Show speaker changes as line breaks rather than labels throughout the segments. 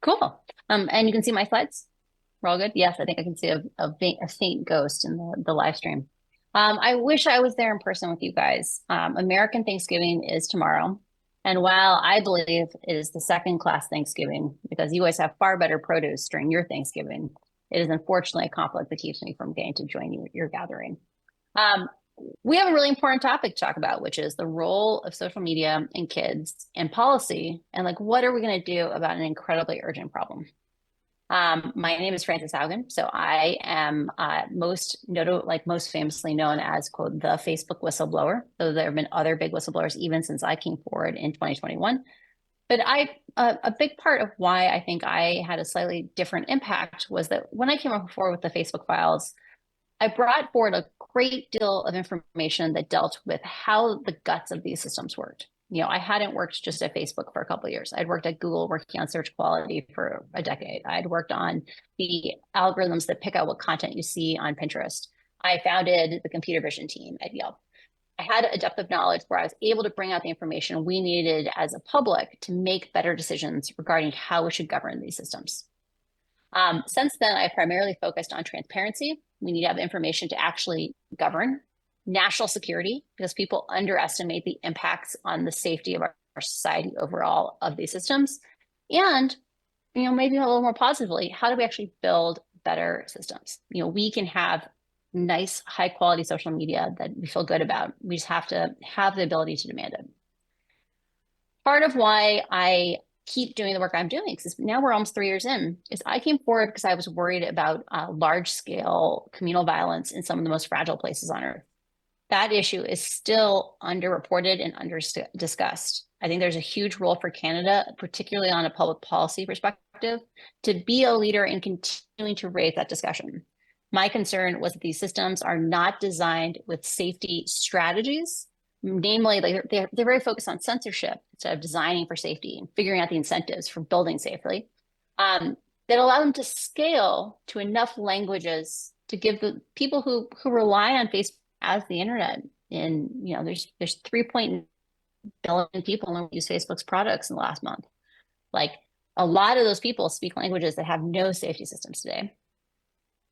Cool. And you can see my slides. We're all good. Yes, I think I can see a faint ghost in the live stream. I wish I was there in person with you guys. American Thanksgiving is tomorrow. And while I believe it is the second class Thanksgiving, because you guys have far better produce during your Thanksgiving, it is unfortunately a conflict that keeps me from getting to join you at your gathering. Um, we have a really important topic to talk about, which is the role of social media in kids and policy, and like, what are we going to do about an incredibly urgent problem? My name is Frances Haugen. So I am most famously known as, quote, the Facebook whistleblower. Though there have been other big whistleblowers even since I came forward in 2021. But a big part of why I think I had a slightly different impact was that when I came forward with the Facebook files, I brought forward a great deal of information that dealt with how the guts of these systems worked. I hadn't worked just at Facebook for a couple of years. I'd worked at Google working on search quality for a decade. I'd worked on the algorithms that pick out what content you see on Pinterest. I founded the computer vision team at Yelp. I had a depth of knowledge where I was able to bring out the information we needed as a public to make better decisions regarding how we should govern these systems. Since then, I primarily focused on transparency. We need to have information to actually govern national security, because people underestimate the impacts on the safety of our society overall of these systems. And, maybe a little more positively, how do we actually build better systems? We can have nice, high quality social media that we feel good about. We just have to have the ability to demand it. Part of why I keep doing the work I'm doing, because now we're almost 3 years in, is I came forward because I was worried about large scale communal violence in some of the most fragile places on earth. That issue is still underreported and under-discussed. I think there's a huge role for Canada, particularly on a public policy perspective, to be a leader in continuing to raise that discussion. My concern was that these systems are not designed with safety strategies. Namely, they're very focused on censorship instead of designing for safety and figuring out the incentives for building safely, that allow them to scale to enough languages to give the people who rely on Facebook as the internet. And there's 3 billion people who use Facebook's products in the last month. Like, a lot of those people speak languages that have no safety systems today.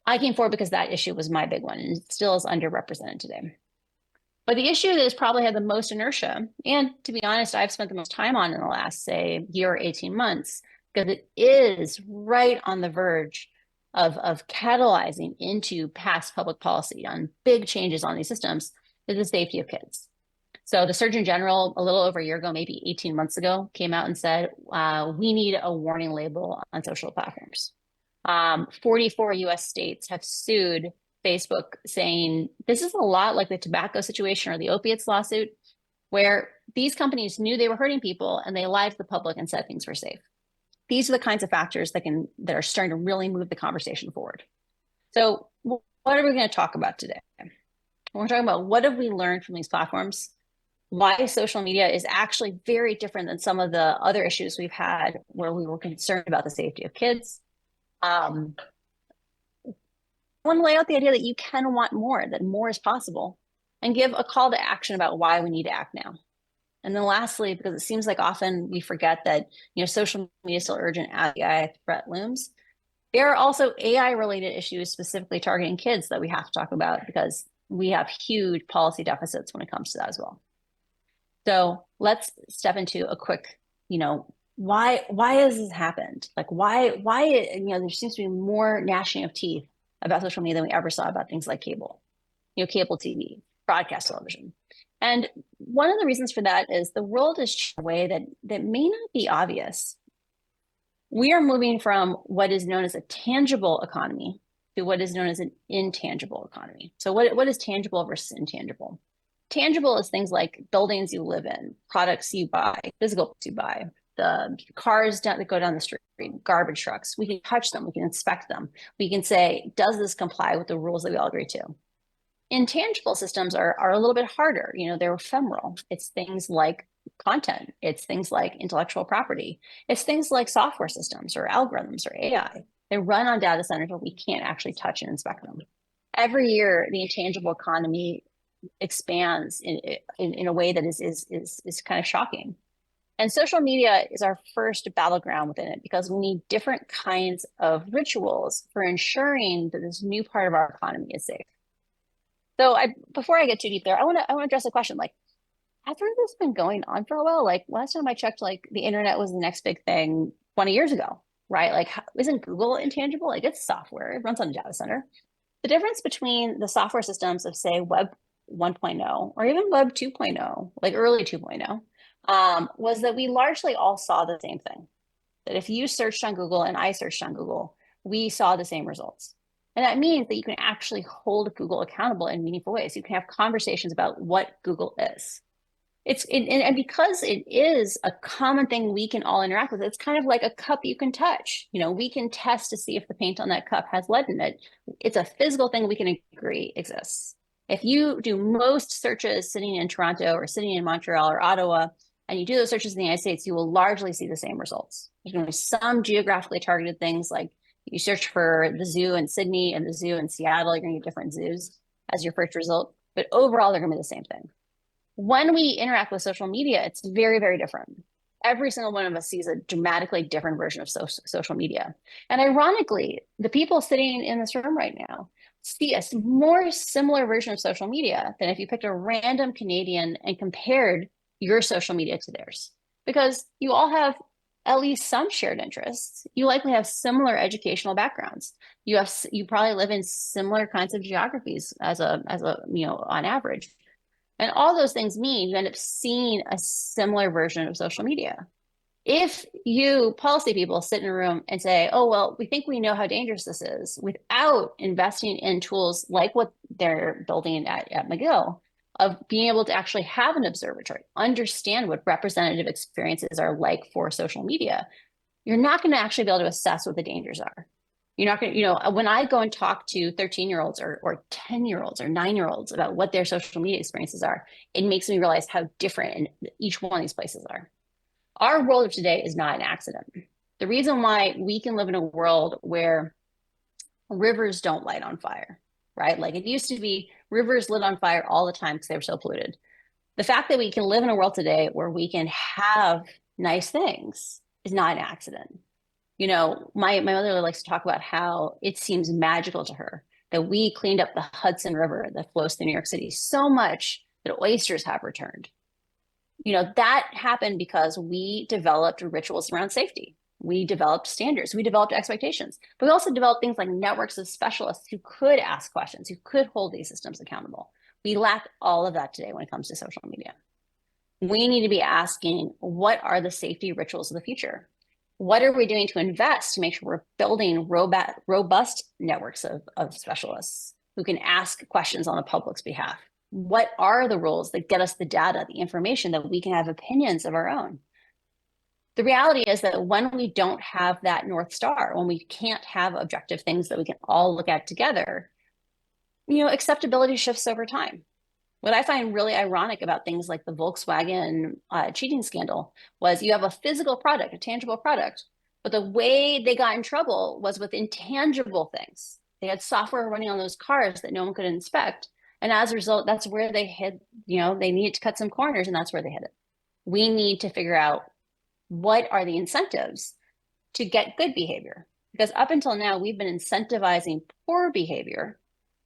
I came forward because that issue was my big one, and it still is underrepresented today. But the issue that has probably had the most inertia, and to be honest, I've spent the most time on in the last, say, year or 18 months, because it is right on the verge of catalyzing into past public policy on big changes on these systems, is the safety of kids. So the Surgeon General, a little over a year ago, maybe 18 months ago, came out and said, we need a warning label on social platforms. 44 US states have sued Facebook, saying this is a lot like the tobacco situation or the opiates lawsuit, where these companies knew they were hurting people and they lied to the public and said things were safe. These are the kinds of factors that are starting to really move the conversation forward. So what are we going to talk about today? We're talking about what have we learned from these platforms, why social media is actually very different than some of the other issues we've had where we were concerned about the safety of kids. I want to lay out the idea that you can want more, that more is possible, and give a call to action about why we need to act now. And then lastly, because it seems like often we forget that social media is still urgent as the AI threat looms, there are also AI-related issues specifically targeting kids that we have to talk about, because we have huge policy deficits when it comes to that as well. So let's step into a quick, why has this happened? Like, why there seems to be more gnashing of teeth about social media than we ever saw about things like cable TV, broadcast television. And one of the reasons for that is the world has changed in a way that may not be obvious. We are moving from what is known as a tangible economy to what is known as an intangible economy. So what is tangible versus intangible? Tangible is things like buildings you live in, products you buy, physical goods you buy, the cars that go down the street, garbage trucks. We can touch them, we can inspect them. We can say, does this comply with the rules that we all agree to? Intangible systems are a little bit harder. They're ephemeral. It's things like content. It's things like intellectual property. It's things like software systems or algorithms or AI. They run on data centers, but we can't actually touch and inspect them. Every year, the intangible economy expands in a way that is kind of shocking. And social media is our first battleground within it because we need different kinds of rituals for ensuring that this new part of our economy is safe. So before I get too deep there, I want to address a question like, hasn't this been going on for a while? Like last time I checked, like the internet was the next big thing 20 years ago, right? Like, isn't Google intangible? Like it's software, it runs on a data center. The difference between the software systems of, say, Web 1.0 or even Web 2.0, like early 2.0, was that we largely all saw the same thing. That if you searched on Google and I searched on Google, we saw the same results. And that means that you can actually hold Google accountable in meaningful ways. You can have conversations about what Google is. And because it is a common thing we can all interact with, it's kind of like a cup you can touch. You know, we can test to see if the paint on that cup has lead in it. It's a physical thing we can agree exists. If you do most searches sitting in Toronto or sitting in Montreal or Ottawa, and you do those searches in the United States, you will largely see the same results. There's going to be some geographically targeted things, like you search for the zoo in Sydney and the zoo in Seattle, you're going to get different zoos as your first result. But overall, they're going to be the same thing. When we interact with social media, it's very, very different. Every single one of us sees a dramatically different version of social media. And ironically, the people sitting in this room right now see a more similar version of social media than if you picked a random Canadian and compared your social media to theirs. Because you all have at least some shared interests. You likely have similar educational backgrounds. You probably live in similar kinds of geographies as a on average. And all those things mean you end up seeing a similar version of social media. If you policy people sit in a room and say, oh, well, we think we know how dangerous this is without investing in tools like what they're building at McGill, of being able to actually have an observatory, understand what representative experiences are like for social media, you're not going to actually be able to assess what the dangers are. You're not going to, when I go and talk to 13-year-olds or 10-year-olds or 9-year-olds about what their social media experiences are, it makes me realize how different each one of these places are. Our world of today is not an accident. The reason why we can live in a world where rivers don't light on fire, right? Like it used to be rivers lit on fire all the time because they were so polluted. The fact that we can live in a world today where we can have nice things is not an accident. You know, my mother likes to talk about how it seems magical to her that we cleaned up the Hudson River that flows through New York City so much that oysters have returned. You know, that happened because we developed rituals around safety. We developed standards, we developed expectations, but we also developed things like networks of specialists who could ask questions, who could hold these systems accountable. We lack all of that today when it comes to social media. We need to be asking, what are the safety rituals of the future? What are we doing to invest to make sure we're building robust networks of specialists who can ask questions on the public's behalf? What are the rules that get us the data, the information that we can have opinions of our own? The reality is that when we don't have that North Star, when we can't have objective things that we can all look at together, you know, acceptability shifts over time. What I find really ironic about things like the Volkswagen cheating scandal was you have a physical product, a tangible product, but the way they got in trouble was with intangible things. They had software running on those cars that no one could inspect. And as a result, that's where they hid, you know, they needed to cut some corners and that's where they hid it. We need to figure out what are the incentives to get good behavior? Because up until now, we've been incentivizing poor behavior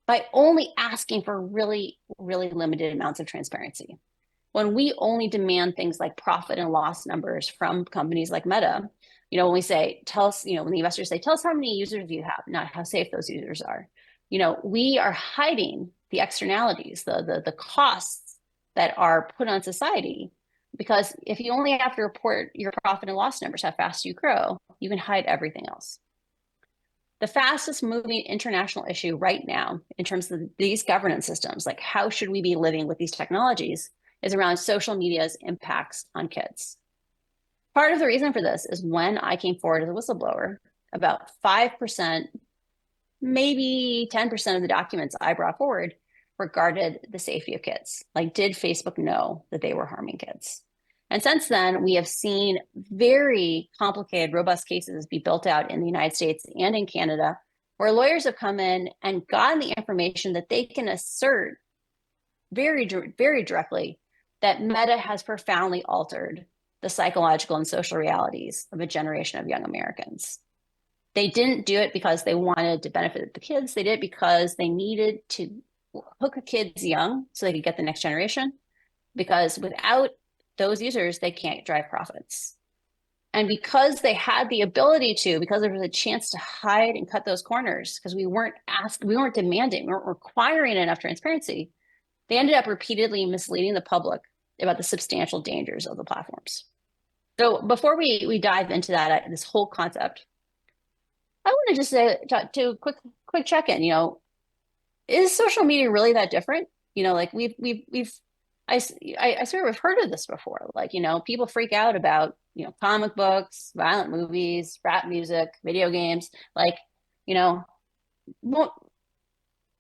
by only asking for really, really limited amounts of transparency. When we only demand things like profit and loss numbers from companies like Meta, you know, when we say, tell us, you know, when the investors say, tell us how many users you have, not how safe those users are, you know, we are hiding the externalities, the costs that are put on society. Because if you only have to report your profit and loss numbers, how fast you grow, you can hide everything else. The fastest moving international issue right now in terms of these governance systems, like how should we be living with these technologies, is around social media's impacts on kids. Part of the reason for this is when I came forward as a whistleblower, about 5%, maybe 10% of the documents I brought forward regarded the safety of kids. Like, did Facebook know that they were harming kids? And since then, we have seen very complicated, robust cases be built out in the United States and in Canada, where lawyers have come in and gotten the information that they can assert very, very directly that Meta has profoundly altered the psychological and social realities of a generation of young Americans. They didn't do it because they wanted to benefit the kids. They did it because they needed to hook the kids young so they could get the next generation. Because without those users, they can't drive profits. And because they had the ability to, because there was a chance to hide and cut those corners, because we weren't demanding, we weren't requiring enough transparency, they ended up repeatedly misleading the public about the substantial dangers of the platforms. So before we dive into that, this whole concept, I want to just say to quick check-in, is social media really that different? Like I swear we've heard of this before. Like, people freak out about, comic books, violent movies, rap music, video games. Like,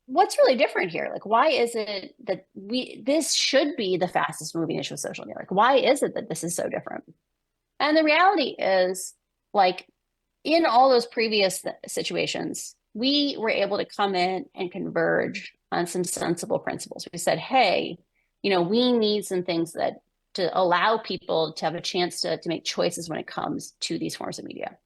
what's really different here? Like, why is it that this should be the fastest moving issue of social media? Like, why is it that this is so different? And the reality is, like, in all those previous situations, we were able to come in and converge on some sensible principles. We said, hey, we need some things to allow people to have a chance to make choices when it comes to these forms of media.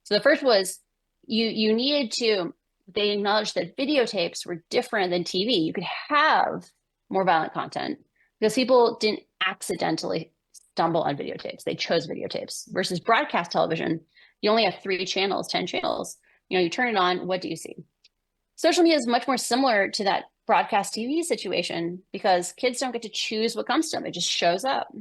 So the first was you needed to, they acknowledged that videotapes were different than TV. You could have more violent content because people didn't accidentally stumble on videotapes. They chose videotapes versus broadcast television. You only have 3 channels, 10 channels. You turn it on, what do you see? Social media is much more similar to that broadcast TV situation because kids don't get to choose what comes to them. It just shows up.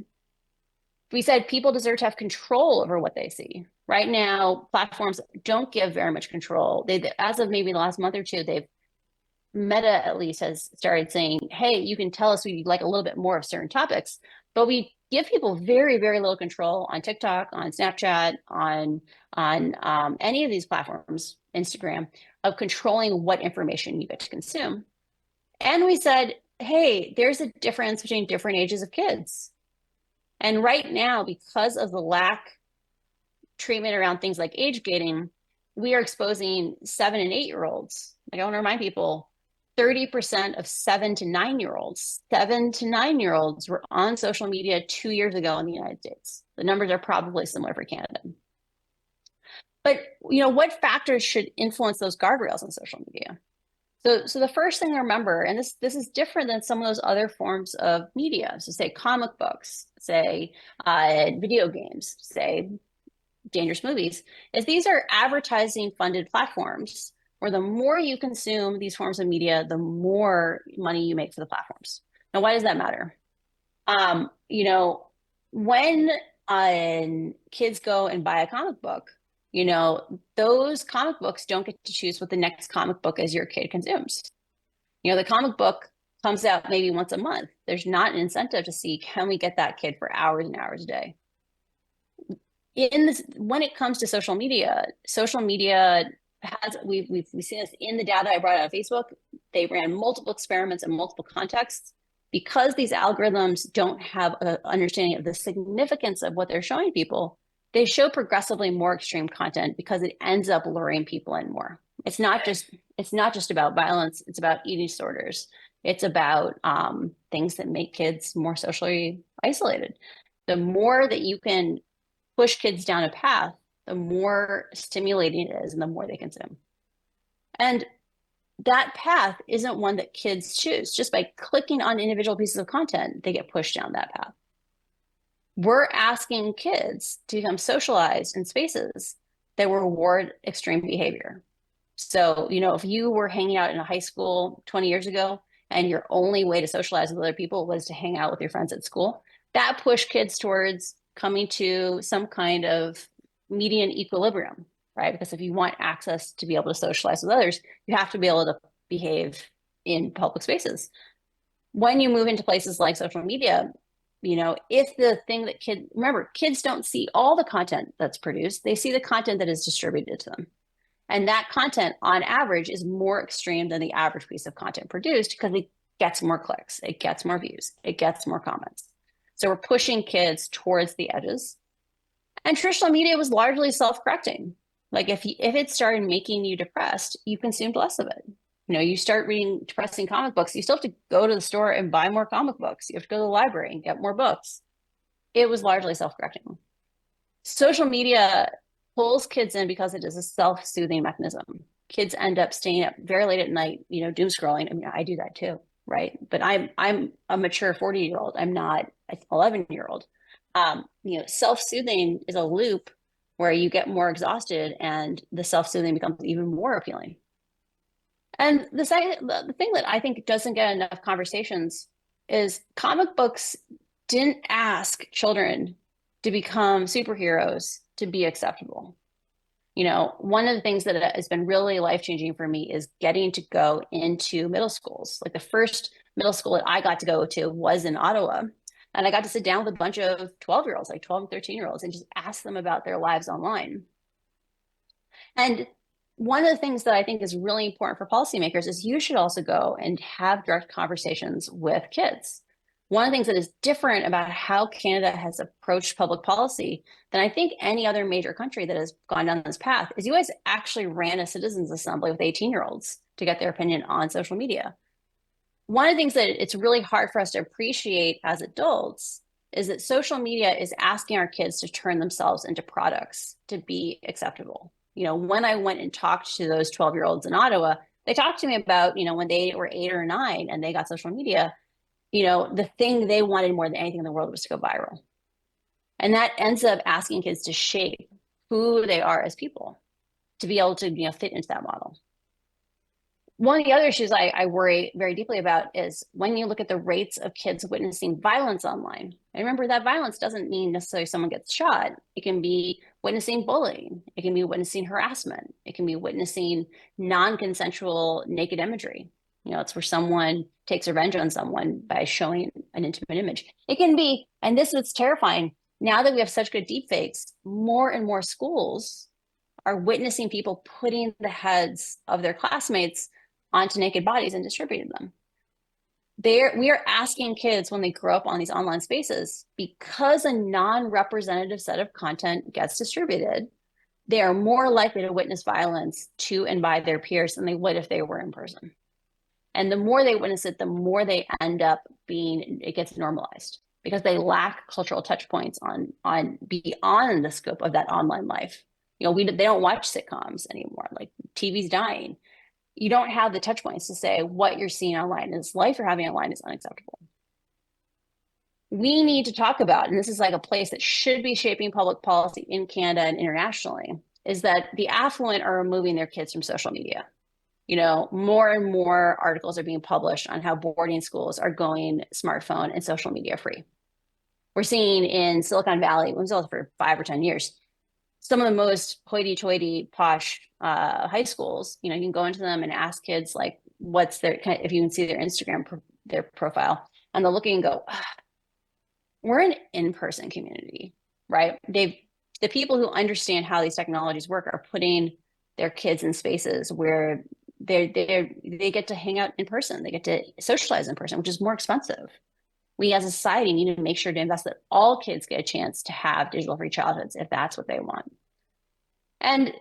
We said people deserve to have control over what they see. Right now, platforms don't give very much control. As of maybe the last month or two, Meta at least has started saying, hey, you can tell us we'd like a little bit more of certain topics, but we give people very, very little control on TikTok, on Snapchat, on any of these platforms, Instagram, of controlling what information you get to consume. And we said, hey, there's a difference between different ages of kids. And right now, because of the lack treatment around things like age gating, we are exposing 7 and 8-year-olds. Like, I want to remind people, 30% of 7 to 9-year-olds were on social media 2 years ago in the United States. The numbers are probably similar for Canada. But, what factors should influence those guardrails on social media? So the first thing to remember, and this is different than some of those other forms of media, so say comic books, say video games, say dangerous movies, is these are advertising funded platforms where the more you consume these forms of media, the more money you make for the platforms. Now, why does that matter? When kids go and buy a comic book, those comic books don't get to choose what the next comic book is your kid consumes. The comic book comes out maybe once a month. There's not an incentive to see, can we get that kid for hours and hours a day? When it comes to social media has, we've seen this in the data I brought out of Facebook. They ran multiple experiments in multiple contexts. Because these algorithms don't have an understanding of the significance of what they're showing people, they show progressively more extreme content because it ends up luring people in more. It's not just about violence. It's about eating disorders. It's about things that make kids more socially isolated. The more that you can push kids down a path, the more stimulating it is and the more they consume. And that path isn't one that kids choose. Just by clicking on individual pieces of content, they get pushed down that path. We're asking kids to become socialized in spaces that reward extreme behavior. So, if you were hanging out in a high school 20 years ago and your only way to socialize with other people was to hang out with your friends at school, that pushed kids towards coming to some kind of median equilibrium, right? Because if you want access to be able to socialize with others, you have to be able to behave in public spaces. When you move into places like social media, if the thing that kids don't see all the content that's produced, they see the content that is distributed to them. And that content on average is more extreme than the average piece of content produced because it gets more clicks, it gets more views, it gets more comments. So we're pushing kids towards the edges. And traditional media was largely self-correcting. Like if it started making you depressed, you consumed less of it. You start reading depressing comic books, you still have to go to the store and buy more comic books. You have to go to the library and get more books. it was largely self-correcting. Social media pulls kids in because it is a self-soothing mechanism. Kids end up staying up very late at night, doom scrolling. I mean, I do that too, right? But I'm a mature 40-year-old. I'm not an 11-year-old. Self-soothing is a loop where you get more exhausted and the self-soothing becomes even more appealing. And the thing that I think doesn't get enough conversations is comic books didn't ask children to become superheroes to be acceptable. One of the things that has been really life-changing for me is getting to go into middle schools. Like the first middle school that I got to go to was in Ottawa. And I got to sit down with a bunch of 12-year-olds, like 12 and 13-year-olds, and just ask them about their lives online. And one of the things that I think is really important for policymakers is you should also go and have direct conversations with kids. One of the things that is different about how Canada has approached public policy than I think any other major country that has gone down this path is you guys actually ran a citizens assembly with 18-year-olds to get their opinion on social media. One of the things that it's really hard for us to appreciate as adults is that social media is asking our kids to turn themselves into products to be acceptable. When I went and talked to those 12-year-olds in Ottawa, they talked to me about, when they were 8 or 9 and they got social media, the thing they wanted more than anything in the world was to go viral. And that ends up asking kids to shape who they are as people, to be able to, fit into that model. One of the other issues I worry very deeply about is when you look at the rates of kids witnessing violence online. And remember, that violence doesn't mean necessarily someone gets shot. It can be witnessing bullying. It can be witnessing harassment. It can be witnessing non-consensual naked imagery. It's where someone takes revenge on someone by showing an intimate image. It can be, and this is terrifying, now that we have such good deepfakes, more and more schools are witnessing people putting the heads of their classmates onto naked bodies and distributing them. We are asking kids when they grow up on these online spaces, because a non-representative set of content gets distributed, they are more likely to witness violence to and by their peers than they would if they were in person. And the more they witness it, the more they end up it gets normalized because they lack cultural touch points on beyond the scope of that online life. They don't watch sitcoms anymore. Like TV's dying. You don't have the touch points to say what you're seeing online, this life you're having online is unacceptable. We need to talk about, and this is like a place that should be shaping public policy in Canada and internationally, is that the affluent are removing their kids from social media. More and more articles are being published on how boarding schools are going smartphone and social media free. We're seeing in Silicon Valley, we've been for 5 or 10 years, some of the most hoity-toity posh high schools, you can go into them and ask kids like, what's their, if you can see their Instagram, their profile, and they'll look and go, we're an in-person community, right? The people who understand how these technologies work are putting their kids in spaces where they get to hang out in person. They get to socialize in person, which is more expensive. We as a society need to make sure to invest that all kids get a chance to have digital-free childhoods if that's what they want. And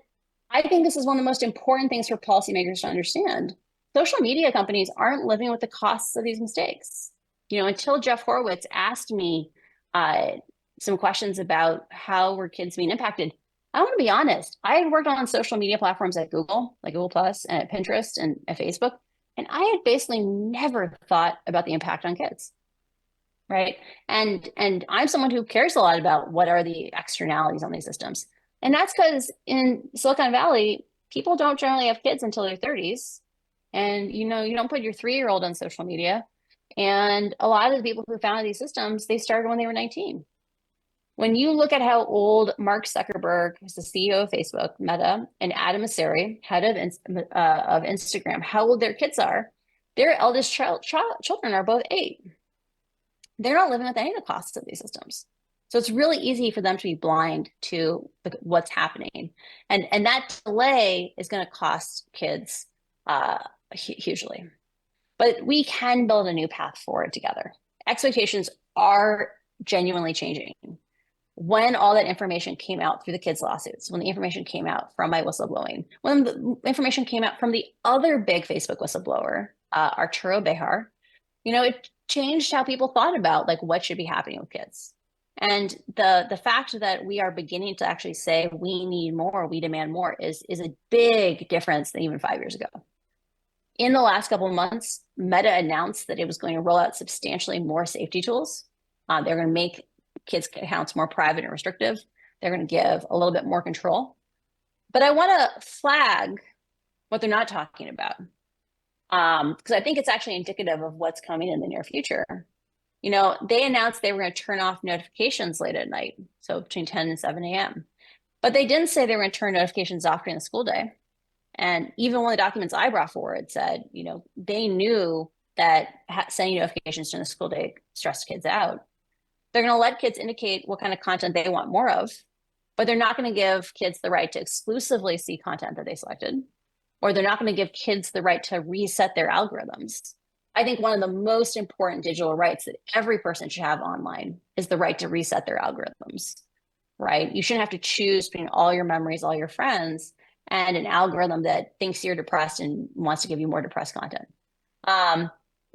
I think this is one of the most important things for policymakers to understand. Social media companies aren't living with the costs of these mistakes. Until Jeff Horowitz asked me some questions about how were kids being impacted, I want to be honest. I had worked on social media platforms at Google, like Google Plus and at Pinterest and at Facebook, and I had basically never thought about the impact on kids, right? And I'm someone who cares a lot about what are the externalities on these systems. And that's because in Silicon Valley, people don't generally have kids until their 30s. And, you don't put your 3-year-old on social media. And a lot of the people who founded these systems, they started when they were 19. When you look at how old Mark Zuckerberg, who's the CEO of Facebook, Meta, and Adam Mosseri, head of Instagram, how old their kids are, their eldest children are both 8. They're not living with any of the costs of these systems. So it's really easy for them to be blind to what's happening. And that delay is going to cost kids hugely. But we can build a new path forward together. Expectations are genuinely changing. When all that information came out through the kids' lawsuits, when the information came out from my whistleblowing, when the information came out from the other big Facebook whistleblower, Arturo Bejar, it changed how people thought about like what should be happening with kids. And the fact that we are beginning to actually say we need more, we demand more is a big difference than even 5 years ago. In the last couple of months, Meta announced that it was going to roll out substantially more safety tools. They're going to make kids' accounts more private and restrictive. They're going to give a little bit more control. But I want to flag what they're not talking about, because I think it's actually indicative of what's coming in the near future. They announced they were going to turn off notifications late at night, so between 10 and 7 a.m. But they didn't say they were going to turn notifications off during the school day. And even one of the documents I brought forward said, they knew that sending notifications during the school day stressed kids out. They're going to let kids indicate what kind of content they want more of, but they're not going to give kids the right to exclusively see content that they selected, or they're not going to give kids the right to reset their algorithms. I think one of the most important digital rights that every person should have online is the right to reset their algorithms, right? You shouldn't have to choose between all your memories, all your friends, and an algorithm that thinks you're depressed and wants to give you more depressed content.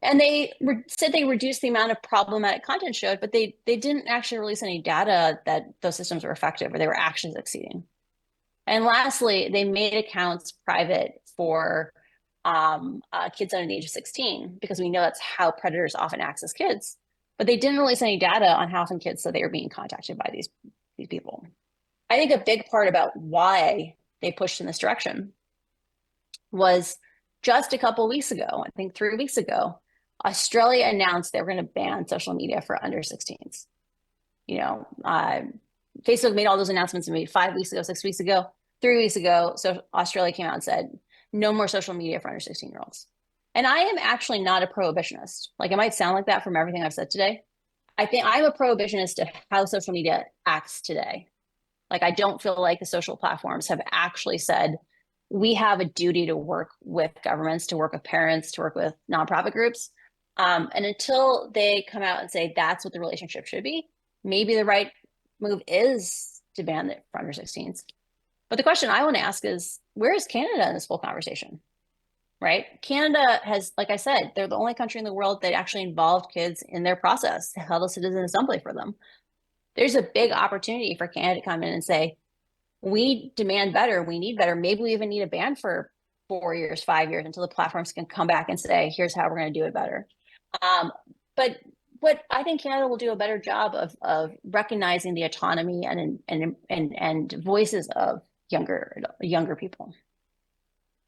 And they said they reduced the amount of problematic content showed, but they didn't actually release any data that those systems were effective or they were actually succeeding. And lastly, they made accounts private for kids under the age of 16, because we know that's how predators often access kids. But they didn't release any data on how often kids said they were being contacted by these people. I think a big part about why they pushed in this direction was just a couple of weeks ago, I think 3 weeks ago, Australia announced they were going to ban social media for under 16s. Facebook made all those announcements maybe 5 weeks ago, 6 weeks ago, 3 weeks ago. So Australia came out and said, no more social media for under 16-year-olds. And I am actually not a prohibitionist. Like, it might sound like that from everything I've said today. I think I'm a prohibitionist of how social media acts today. Like, I don't feel like the social platforms have actually said, we have a duty to work with governments, to work with parents, to work with nonprofit groups. And until they come out and say that's what the relationship should be, maybe the right move is to ban it for under 16s. But the question I want to ask is, where is Canada in this whole conversation? Right? Canada has, like I said, they're the only country in the world that actually involved kids in their process, held a citizen assembly for them. There's a big opportunity for Canada to come in and say, we demand better, we need better. Maybe we even need a ban for 4 years, 5 years, until the platforms can come back and say, here's how we're going to do it better. But what I think Canada will do a better job of recognizing the autonomy and voices of younger people.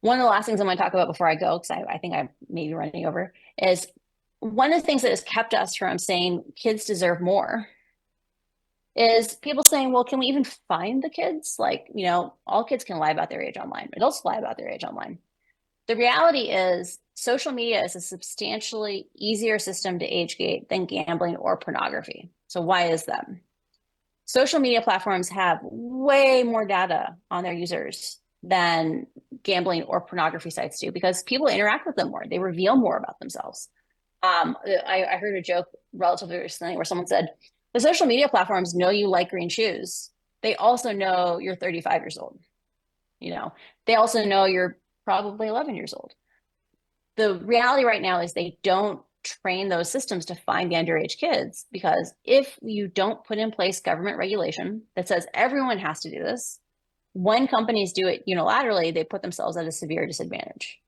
One of the last things I'm going to talk about before I go, because I think I may be running over, is one of the things that has kept us from saying kids deserve more is people saying, well, can we even find the kids? Like, all kids can lie about their age online. Adults lie about their age online. The reality is social media is a substantially easier system to age gate than gambling or pornography. So why is that? Social media platforms have way more data on their users than gambling or pornography sites do, because people interact with them more. They reveal more about themselves. I heard a joke relatively recently where someone said, the social media platforms know you like green shoes. They also know you're 35 years old. They also know you're probably 11 years old. The reality right now is they don't train those systems to find the underage kids, because if you don't put in place government regulation that says everyone has to do this, when companies do it unilaterally, they put themselves at a severe disadvantage.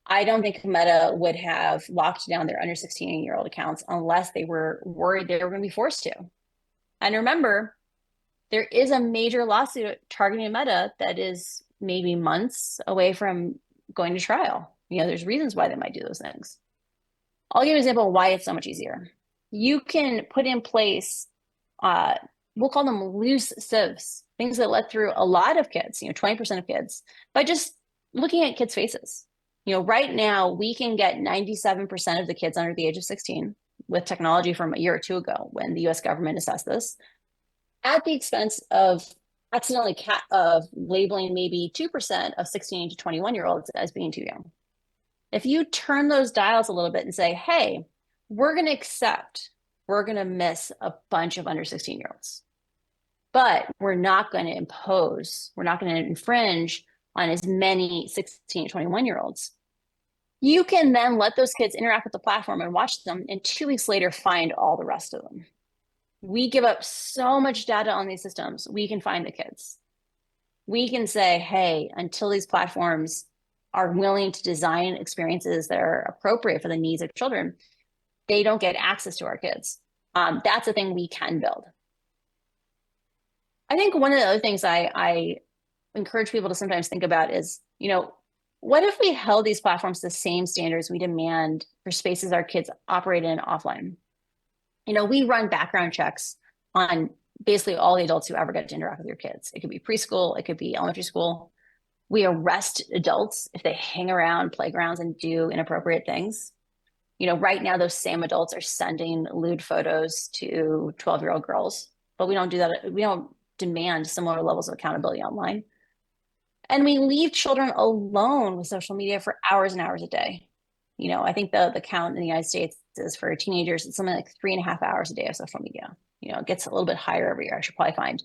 I don't think Meta would have locked down their under 16-year-old accounts unless they were worried they were going to be forced to. And remember, there is a major lawsuit targeting Meta that is maybe months away from going to trial. There's reasons why they might do those things. I'll give you an example of why it's so much easier. You can put in place, we'll call them loose sieves, things that let through a lot of kids, 20% of kids, by just looking at kids' faces. Right now, we can get 97% of the kids under the age of 16 with technology from a year or two ago when the US government assessed this, at the expense of accidentally labeling maybe 2% of 16 to 21-year-olds as being too young. If you turn those dials a little bit and say, hey, we're going to miss a bunch of under 16-year-olds, but we're not going to infringe on as many 16 to 21-year-olds. You can then let those kids interact with the platform and watch them, and 2 weeks later find all the rest of them. We give up so much data on these systems. We can find the kids. We can say, hey, until these platforms are willing to design experiences that are appropriate for the needs of children, they don't get access to our kids. That's a thing we can build. I think one of the other things I encourage people to sometimes think about is, what if we held these platforms to the same standards we demand for spaces our kids operate in offline? We run background checks on basically all the adults who ever get to interact with your kids. It could be preschool, it could be elementary school. We arrest adults if they hang around playgrounds and do inappropriate things. Right now, those same adults are sending lewd photos to 12-year-old girls, but we don't do that. We don't demand similar levels of accountability online. And we leave children alone with social media for hours and hours a day. I think the count in the United States is for teenagers, it's something like 3.5 hours a day of social media. It gets a little bit higher every year. I should probably find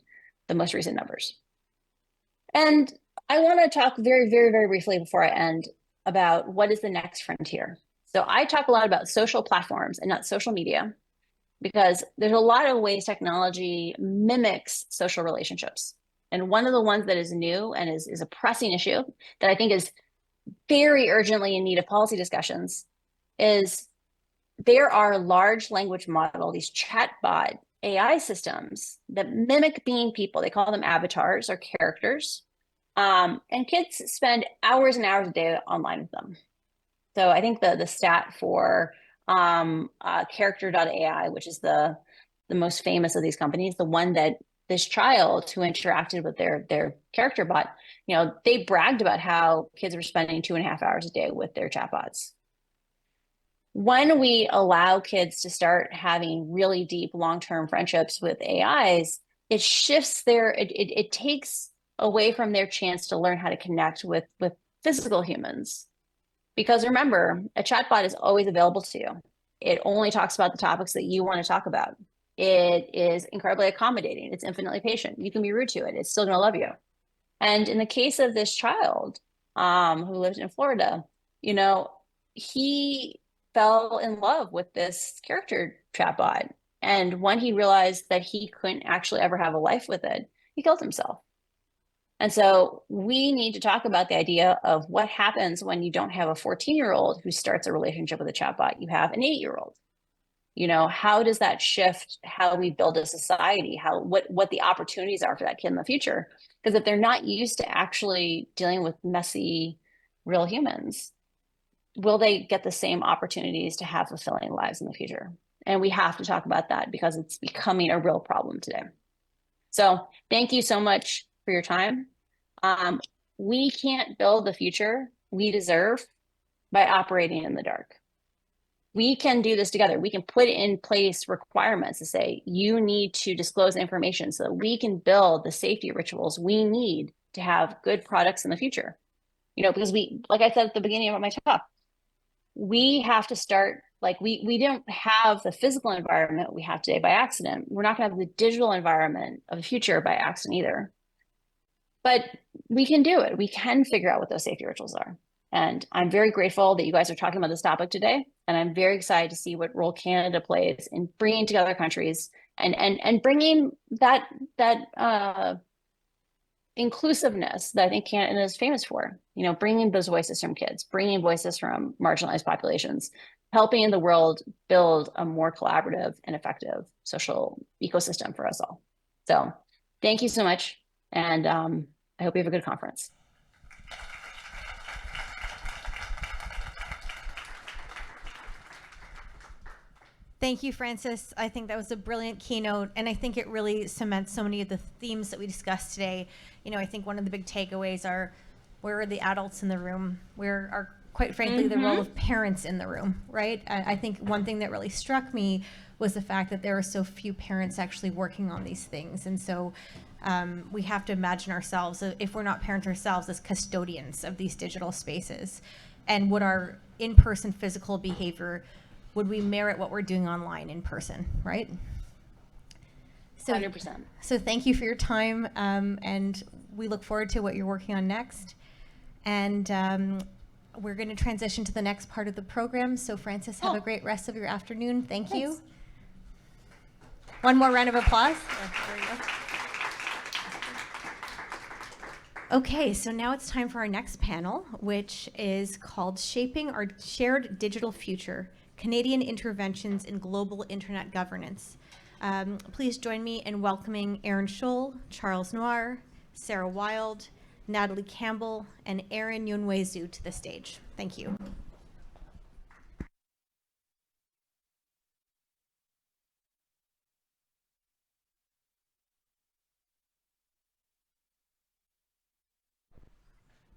the most recent numbers. And I want to talk very, very, very briefly before I end about what is the next frontier. So I talk a lot about social platforms and not social media, because there's a lot of ways technology mimics social relationships. And one of the ones that is new and is a pressing issue that I think is very urgently in need of policy discussions is there are large language model, these chatbot AI systems that mimic being people. They call them avatars or characters. And kids spend hours and hours a day online with them. So I think the stat for character.ai, which is the most famous of these companies, the one that this child who interacted with their character bot, they bragged about how kids were spending 2.5 hours a day with their chatbots. When we allow kids to start having really deep long-term friendships with AIs, it shifts it takes away from their chance to learn how to connect with physical humans. Because remember, a chatbot is always available to you. It only talks about the topics that you want to talk about. It is incredibly accommodating. It's infinitely patient. You can be rude to it. It's still going to love you. And in the case of this child who lives in Florida, he fell in love with this character chatbot. And when he realized that he couldn't actually ever have a life with it, he killed himself. And so we need to talk about the idea of what happens when you don't have a 14-year-old who starts a relationship with a chatbot. You have an 8-year-old. How does that shift how we build a society, what the opportunities are for that kid in the future? Because if they're not used to actually dealing with messy, real humans, will they get the same opportunities to have fulfilling lives in the future? And we have to talk about that because it's becoming a real problem today. So thank you so much for your time. We can't build the future we deserve by operating in the dark. We can do this together. We can put in place requirements to say, you need to disclose information so that we can build the safety rituals we need to have good products in the future. Because like I said at the beginning of my talk, we have to start, we don't have the physical environment we have today by accident. We're not going to have the digital environment of the future by accident either. But we can do it. We can figure out what those safety rituals are. And I'm very grateful that you guys are talking about this topic today. And I'm very excited to see what role Canada plays in bringing together countries and bringing that inclusiveness that I think Canada is famous for. Bringing those voices from kids, bringing voices from marginalized populations, helping the world build a more collaborative and effective social ecosystem for us all. So thank you so much. And I hope you have a good conference.
Thank you, Frances. I think that was a brilliant keynote, and I think it really cements so many of the themes that we discussed today. I think one of the big takeaways are, where are the adults in the room? Where are, quite frankly, the role of parents in the room, right? I think one thing that really struck me was the fact that there are so few parents actually working on these things. And so we have to imagine ourselves, if we're not parents ourselves, as custodians of these digital spaces. And would our in-person physical behavior, would we merit what we're doing online in person, right? So,
100%.
So thank you for your time, and we look forward to what you're working on next. And we're going to transition to the next part of the program. So Frances, have a great rest of your afternoon. Thanks. You. One more round of applause. There you go. Okay, so now it's time for our next panel, which is called Shaping Our Shared Digital Future, Canadian Interventions in Global Internet Governance. Please join me in welcoming Aaron Shull, Charles Noir, Sarah Wyld, Natalie Campbell, and Aaron Yunwezu to the stage. Thank you.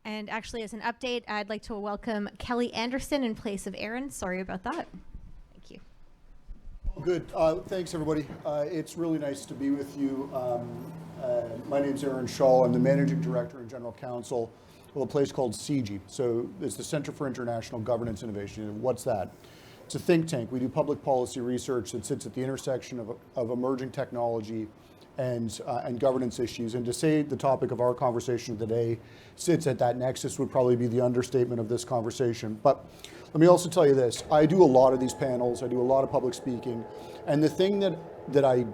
And actually, as an update, I'd like to welcome Kelly Anderson in place of Aaron. Sorry about that. Thank you.
Good. Thanks, everybody. It's really nice to be with you. My name's Aaron Shull. I'm the Managing Director and General Counsel of a place called CIGI. So it's the Center for International Governance Innovation. And what's that? It's a think tank. We do public policy research that sits at the intersection of emerging technology and governance issues. And to say the topic of our conversation today sits at that nexus would probably be the understatement of this conversation. But let me also tell you this. I do a lot of these panels. I do a lot of public speaking. And the thing that I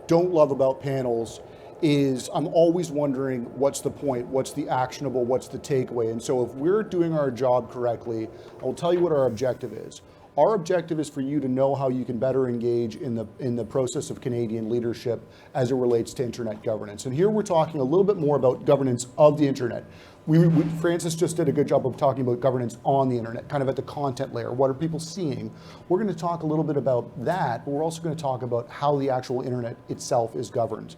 don't love about panels is I'm always wondering what's the point, what's the actionable, what's the takeaway. And so if we're doing our job correctly, I will tell you what our objective is. Our objective is for you to know how you can better engage in the process of Canadian leadership as it relates to internet governance. And here we're talking a little bit more about governance of the internet. Francis just did a good job of talking about governance on the internet, kind of at the content layer. What are people seeing? We're going to talk a little bit about that, but we're also going to talk about how the actual internet itself is governed.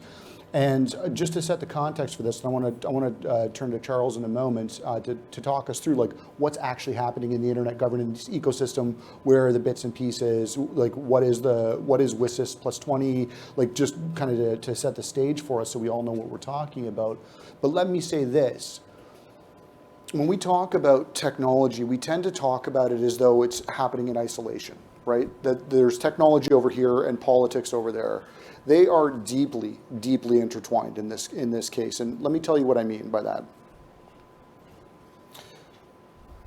And just to set the context for this, and I want to turn to Charles in a moment to talk us through like what's actually happening in the internet governance ecosystem, where are the bits and pieces, like what is WSIS plus 20, like just kind of to set the stage for us so we all know what we're talking about. But let me say this. When we talk about technology, we tend to talk about it as though it's happening in isolation, right? That there's technology over here and politics over there. They are deeply, deeply intertwined in this case. And let me tell you what I mean by that.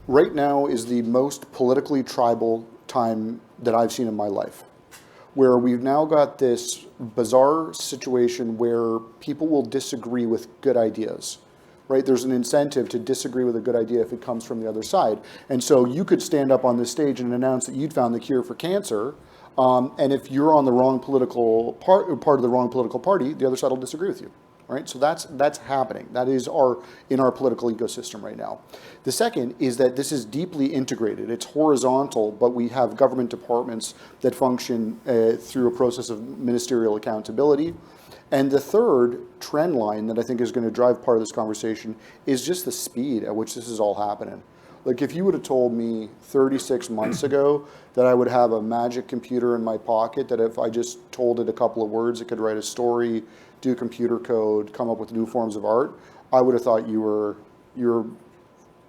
Right now is the most politically tribal time that I've seen in my life, where we've now got this bizarre situation where people will disagree with good ideas. Right? There's an incentive to disagree with a good idea if it comes from the other side. And so you could stand up on this stage and announce that you'd found the cure for cancer, and if you're on the wrong political part of the wrong political party, the other side will disagree with you. Right? So that's happening. That is in our political ecosystem right now. The second is that this is deeply integrated. It's horizontal, but we have government departments that function through a process of ministerial accountability. And the third trend line that I think is going to drive part of this conversation is just the speed at which this is all happening. Like if you would have told me 36 months ago that I would have a magic computer in my pocket, that if I just told it a couple of words, it could write a story, do computer code, come up with new forms of art, I would have thought you were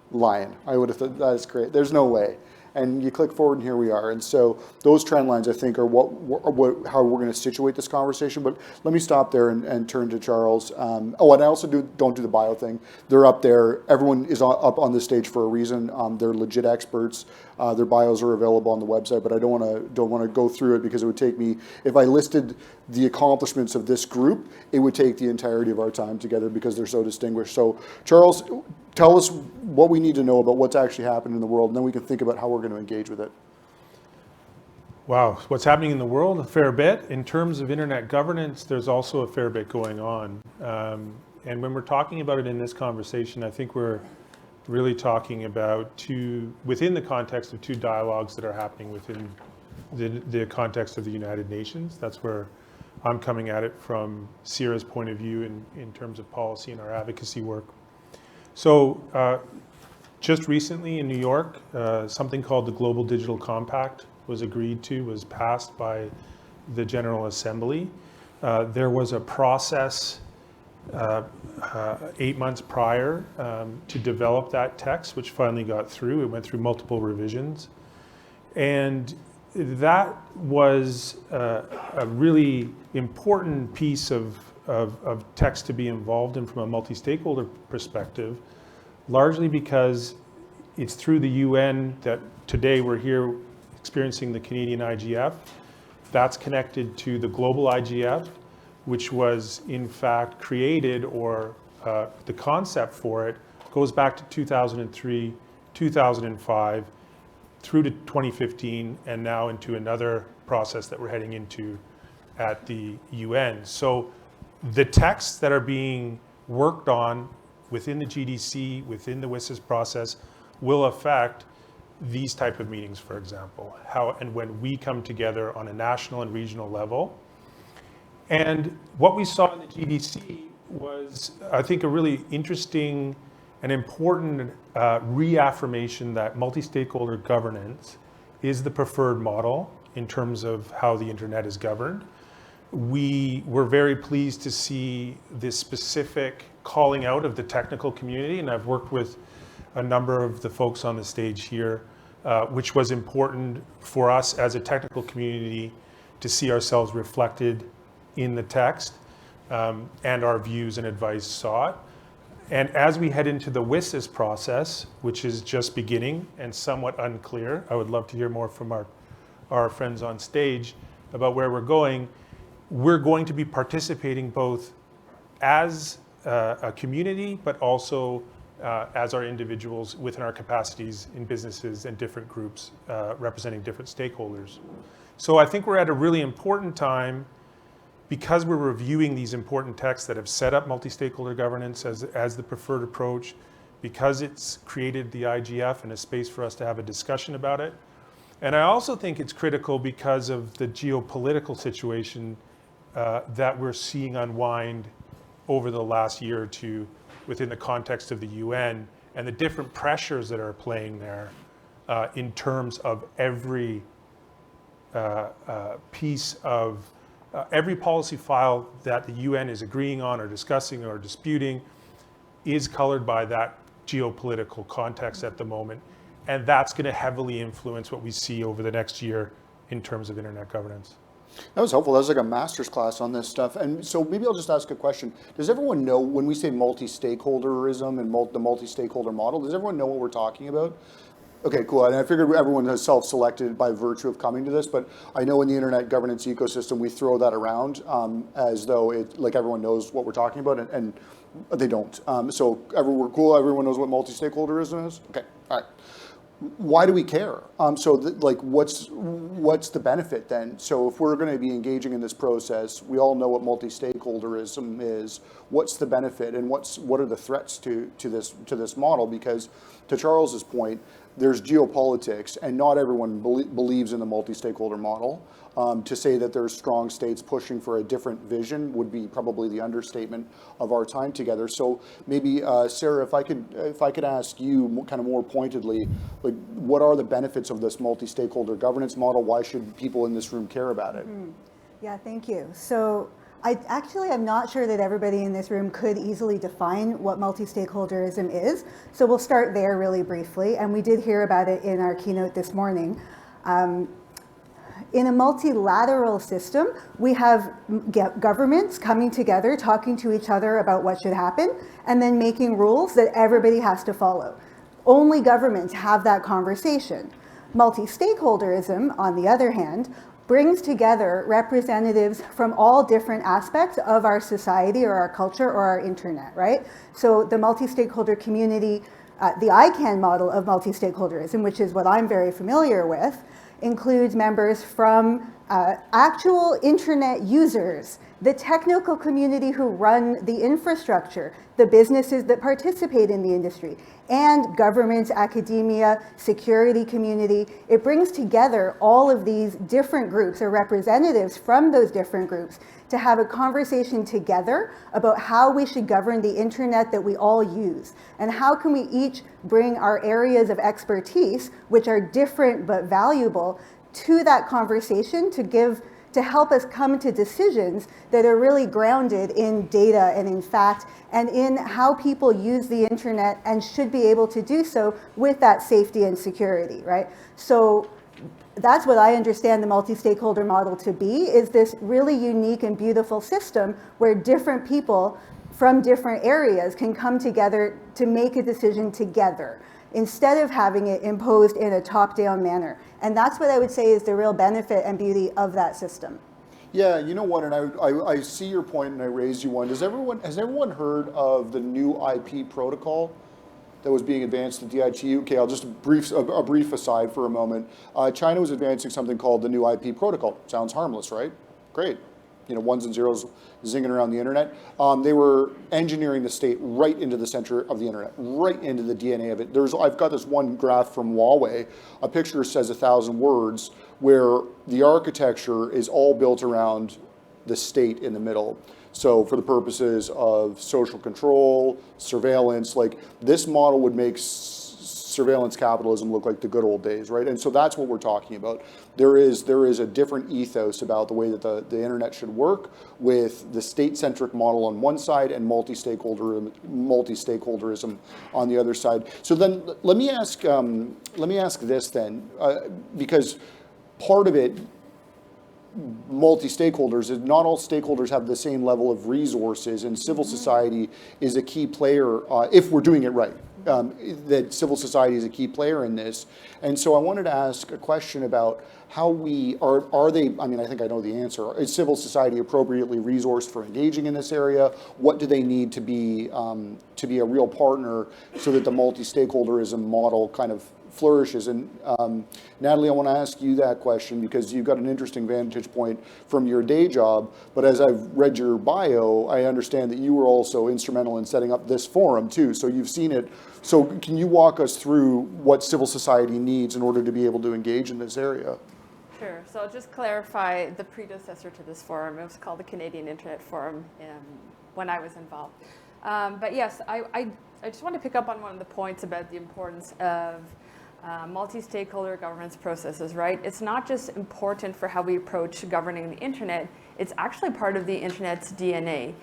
lying. I would have thought, that's great. There's no way. And you click forward and here we are. And so those trend lines, I think, are how we're going to situate this conversation. But let me stop there and turn to Charles. And I also don't do the bio thing. They're up there. Everyone is up on the stage for a reason. They're legit experts. Their bios are available on the website, but I don't want to go through it because it would take me, if I listed the accomplishments of this group, it would take the entirety of our time together because they're so distinguished. So Charles, tell us what we need to know about what's actually happened in the world, and then we can think about how we're going to engage with it.
Wow, what's happening in the world? A fair bit. In terms of internet governance, there's also a fair bit going on. And when we're talking about it in this conversation, I think we're really talking about within the context of two dialogues that are happening within the context of the United Nations. That's where I'm coming at it from CIRA's point of view in terms of policy and our advocacy work. So just recently in New York, something called the Global Digital Compact was passed by the General Assembly. There was a process 8 months prior to develop that text, which finally got through. It went through multiple revisions. And that was a really important piece of text to be involved in from a multi-stakeholder perspective, largely because it's through the UN that today we're here experiencing the Canadian IGF. That's connected to the global IGF, which was in fact created, or the concept for it goes back to 2003, 2005, through to 2015, and now into another process that we're heading into at the UN. So the texts that are being worked on within the GDC, within the WSIS process, will affect these type of meetings, for example, how and when we come together on a national and regional level. And what we saw in the GDC was, I think, a really interesting and important reaffirmation that multi-stakeholder governance is the preferred model in terms of how the internet is governed. We were very pleased to see this specific calling out of the technical community, and I've worked with a number of the folks on the stage here, which was important for us as a technical community to see ourselves reflected in the text, and our views and advice sought. And as we head into the WSIS process, which is just beginning and somewhat unclear, I would love to hear more from our friends on stage about where we're going. We're going to be participating both as a community, but also as our individuals within our capacities in businesses and different groups representing different stakeholders. So I think we're at a really important time, because we're reviewing these important texts that have set up multi-stakeholder governance as the preferred approach, because it's created the IGF and a space for us to have a discussion about it. And I also think it's critical because of the geopolitical situation that we're seeing unwind over the last year or two within the context of the UN, and the different pressures that are playing there in terms of every piece of every policy file that the UN is agreeing on or discussing or disputing is colored by that geopolitical context at the moment. And that's going to heavily influence what we see over the next year in terms of internet governance.
That was helpful. That was like a master's class on this stuff. And so maybe I'll just ask a question. Does everyone know, when we say multi-stakeholderism and the multi-stakeholder model, does everyone know what we're talking about? Okay, cool. And I figured everyone has self-selected by virtue of coming to this, but I know in the internet governance ecosystem, we throw that around as though like everyone knows what we're talking about, and they don't. So we're cool, everyone knows what multi-stakeholderism is? Okay, all right. Why do we care? What's the benefit then? So if we're going to be engaging in this process, we all know what multi-stakeholderism is. What's the benefit, and what are the threats to this model? Because to Charles's point, there's geopolitics, and not everyone believes in the multi-stakeholder model. To say that there's strong states pushing for a different vision would be probably the understatement of our time together. So maybe, Sarah, if I could ask you kind of more pointedly, like, what are the benefits of this multi-stakeholder governance model? Why should people in this room care about it?
Yeah, thank you. So I'm not sure that everybody in this room could easily define what multi-stakeholderism is. So we'll start there really briefly. And we did hear about it in our keynote this morning. In a multilateral system, we have governments coming together, talking to each other about what should happen, and then making rules that everybody has to follow. Only governments have that conversation. Multi-stakeholderism, on the other hand, brings together representatives from all different aspects of our society or our culture or our internet, right? So the multi-stakeholder community, the ICANN model of multi-stakeholderism, which is what I'm very familiar with, includes members from actual internet users, the technical community who run the infrastructure, the businesses that participate in the industry, and governments, academia, security community. It brings together all of these different groups or representatives from those different groups to have a conversation together about how we should govern the internet that we all use, and how can we each bring our areas of expertise, which are different but valuable, to that conversation to help us come to decisions that are really grounded in data and in fact, and in how people use the internet and should be able to do so with that safety and security, right? So that's what I understand the multi-stakeholder model to be, is this really unique and beautiful system where different people from different areas can come together to make a decision together, instead of having it imposed in a top-down manner. And that's what I would say is the real benefit and beauty of that system.
Yeah, you know what, and I see your point, and I raised you one. Has everyone heard of the new IP protocol that was being advanced at the ITU? Okay, I'll just a brief aside for a moment. China was advancing something called the new IP protocol. Sounds harmless, right? Great. You know, ones and zeros zinging around the internet. They were engineering the state right into the center of the internet, right into the DNA of it. I've got this one graph from Huawei. A picture says 1,000 words, where the architecture is all built around the state in the middle. So for the purposes of social control, surveillance, like this model would make surveillance capitalism look like the good old days, right? And so that's what we're talking about. There is a different ethos about the way that the internet should work, with the state-centric model on one side and multi-stakeholderism on the other side. So then let me ask this then, because part of it, multi-stakeholders, is not all stakeholders have the same level of resources, and civil society is a key player if we're doing it right. That civil society is a key player in this. And so I wanted to ask a question about how are they, I mean, I think I know the answer. Is civil society appropriately resourced for engaging in this area? What do they need to be a real partner so that the multi-stakeholderism model kind of flourishes? And Natalie, I want to ask you that question because you've got an interesting vantage point from your day job, but as I've read your bio, I understand that you were also instrumental in setting up this forum too, so you've seen it. So can you walk us through what civil society needs in order to be able to engage in this area?
Sure, so I'll just clarify the predecessor to this forum. It was called the Canadian Internet Forum when I was involved. But yes, I just want to pick up on one of the points about the importance of multi-stakeholder governance processes, right? It's not just important for how we approach governing the internet, it's actually part of the internet's DNA.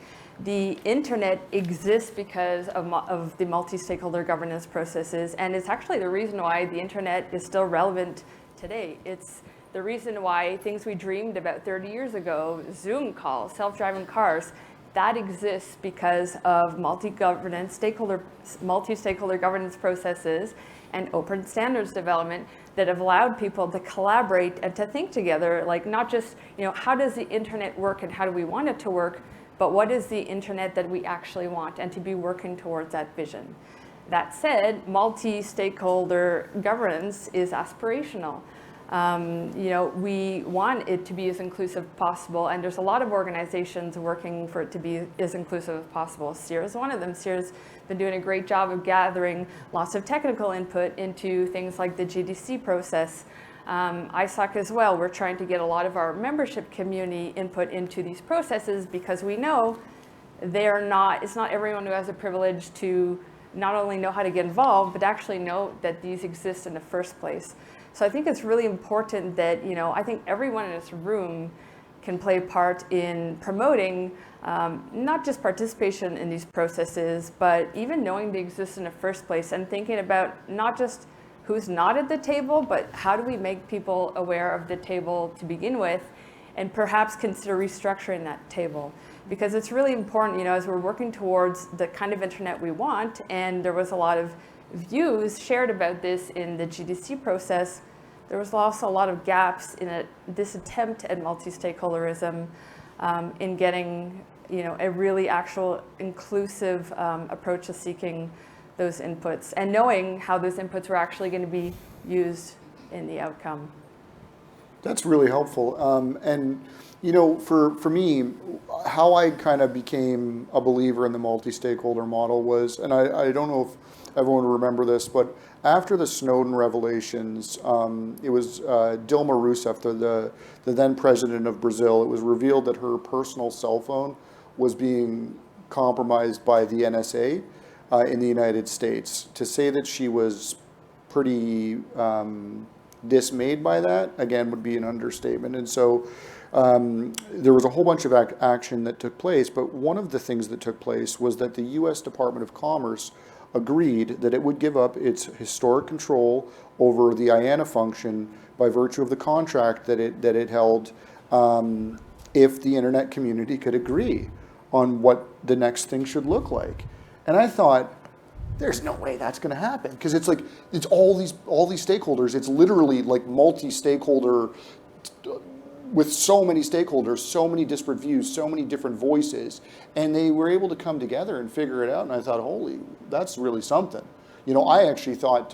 The internet exists because of the multi-stakeholder governance processes, and it's actually the reason why the internet is still relevant today. It's the reason why things we dreamed about 30 years ago, Zoom calls, self-driving cars, that exists because of multi-stakeholder governance processes and open standards development that have allowed people to collaborate and to think together, like not just, how does the internet work and how do we want it to work, but what is the internet that we actually want, and to be working towards that vision. That said, multi-stakeholder governance is aspirational. We want it to be as inclusive as possible, and there's a lot of organizations working for it to be as inclusive as possible. CIRA is one of them. CIRA's been doing a great job of gathering lots of technical input into things like the GDC process. ISOC as well, we're trying to get a lot of our membership community input into these processes because we know it's not everyone who has the privilege to not only know how to get involved, but actually know that these exist in the first place. So I think it's really important that, I think everyone in this room can play a part in promoting not just participation in these processes, but even knowing they exist in the first place and thinking about not just who's not at the table, but how do we make people aware of the table to begin with, and perhaps consider restructuring that table. Because it's really important, as we're working towards the kind of internet we want, and there was a lot of views shared about this in the GDC process, there was also a lot of gaps in this attempt at multi-stakeholderism in getting a really actual inclusive approach to seeking those inputs and knowing how those inputs were actually going to be used in the outcome.
That's really helpful. And for me, how I kind of became a believer in the multi-stakeholder model was, and I don't know if everyone will remember this, but after the Snowden revelations, it was Dilma Rousseff, the then president of Brazil. It was revealed that her personal cell phone was being compromised by the NSA in the United States. To say that she was pretty dismayed by that, again, would be an understatement. And so there was a whole bunch of action that took place, but one of the things that took place was that the U.S. Department of Commerce agreed that it would give up its historic control over the IANA function by virtue of the contract that it held if the internet community could agree on what the next thing should look like. And I thought, there's no way that's going to happen, because it's like, it's all these stakeholders. It's literally like multi-stakeholder, with so many stakeholders, so many disparate views, so many different voices, and they were able to come together and figure it out. And I thought, holy, that's really something. You know, I actually thought,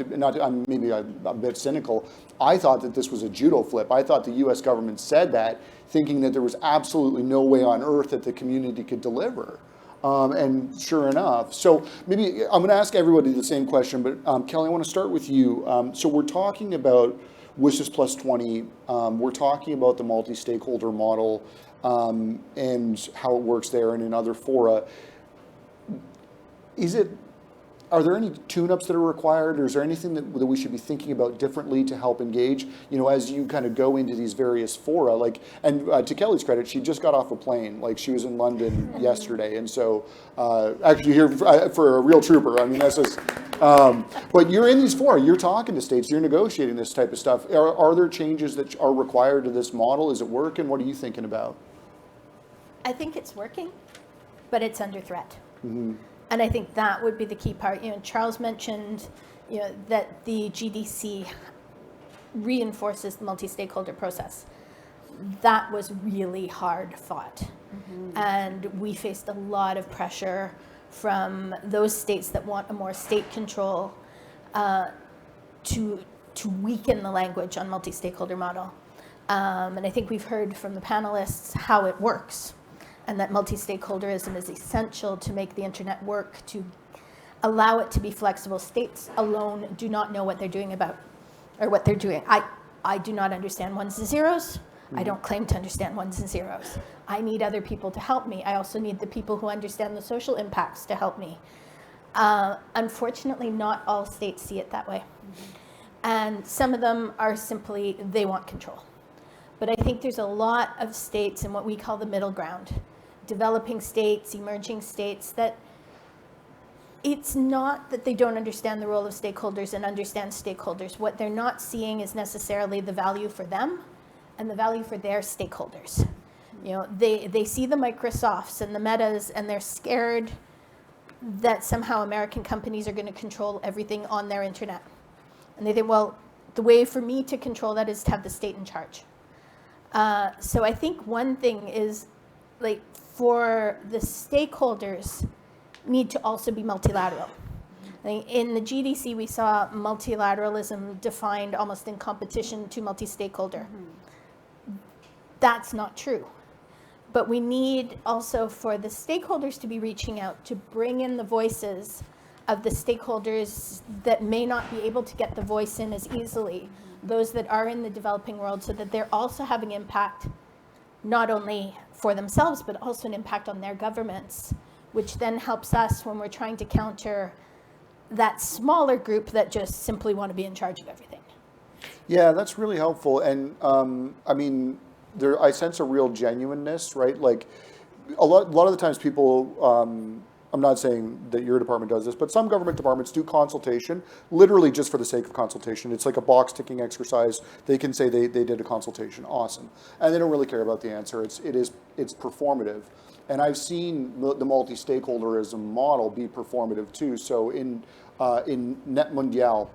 maybe I'm a bit cynical, I thought that this was a judo flip. I thought the US government said that, thinking that there was absolutely no way on earth that the community could deliver. And sure enough, so maybe I'm going to ask everybody the same question, but Kelly, I want to start with you. So we're talking about WSIS Plus 20. We're talking about the multi-stakeholder model and how it works there and in other fora. Are there any tune-ups that are required, or is there anything that we should be thinking about differently to help engage, you know, as you kind of go into these various fora? Like, and to Kelly's credit, she just got off a plane. Like, she was in London yesterday, and so actually here for a real trooper. I mean, that's just. But you're in these fora, you're talking to states, you're negotiating this type of stuff. Are there changes that are required to this model? Is it working? What are you thinking about?
I think it's working, but it's under threat.
Mm-hmm.
And I think that would be the key part. You know, Charles mentioned, you know, that the GDC reinforces the multi-stakeholder process. That was really hard fought. Mm-hmm. And we faced a lot of pressure from those states that want a more state control to weaken the language on multi-stakeholder model. And I think we've heard from the panelists how it works, and that multi-stakeholderism is essential to make the internet work, to allow it to be flexible. States alone do not know what they're doing about, or what they're doing. I do not understand ones and zeros. I don't claim to understand ones and zeros. I need other people to help me. I also need the people who understand the social impacts to help me. Unfortunately, not all states see it that way. And some of them are simply, they want control. But I think there's a lot of states in what we call the middle ground, developing states, emerging states, that it's not that they don't understand the role of stakeholders and understand stakeholders. What they're not seeing is necessarily the value for them and the value for their stakeholders. You know, they see the Microsofts and the Metas, and they're scared that somehow American companies are going to control everything on their internet. And they think, well, the way for me to control that is to have the state in charge. So I think one thing is, like, for the stakeholders need to also be multilateral. In the GDC, we saw multilateralism defined almost in competition to multi-stakeholder. Mm-hmm. That's not true. But we need also for the stakeholders to be reaching out to bring in the voices of the stakeholders that may not be able to get the voice in as easily, those that are in the developing world, so that they're also having impact not only for themselves, but also an impact on their governments, which then helps us when we're trying to counter that smaller group that just simply want to be in charge of everything.
Yeah, that's really helpful. And I mean, I sense a real genuineness, right? Like a lot of the times people, I'm not saying that your department does this, but some government departments do consultation, literally just for the sake of consultation. It's like a box ticking exercise. They can say they did a consultation, awesome. And they don't really care about the answer. It's performative. And I've seen the multi-stakeholderism model be performative too. So in Net Mondial,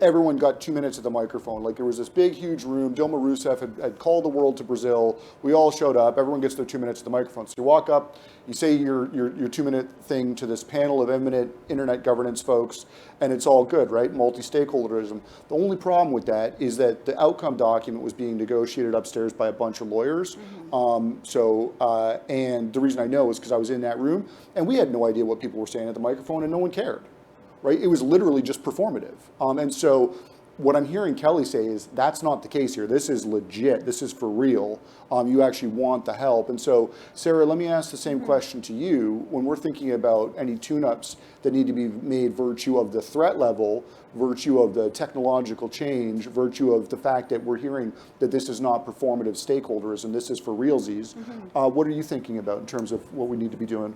everyone got 2 minutes at the microphone. Like there was this big, huge room. Dilma Rousseff had called the world to Brazil. We all showed up. Everyone gets their 2 minutes at the microphone. So you walk up, you say your 2 minute thing to this panel of eminent internet governance folks, and it's all good, right? Multi-stakeholderism. The only problem with that is that the outcome document was being negotiated upstairs by a bunch of lawyers. Mm-hmm. And the reason I know is because I was in that room, and we had no idea what people were saying at the microphone, and no one cared. Right? It was literally just performative. And so what I'm hearing Kelly say is that's not the case here. This is legit. This is for real. You actually want the help. And so, Sarah, let me ask the same question to you. When we're thinking about any tune-ups that need to be made virtue of the threat level, virtue of the technological change, virtue of the fact that we're hearing that this is not performative stakeholderism, this is for realsies, what are you thinking about in terms of what we need to be doing?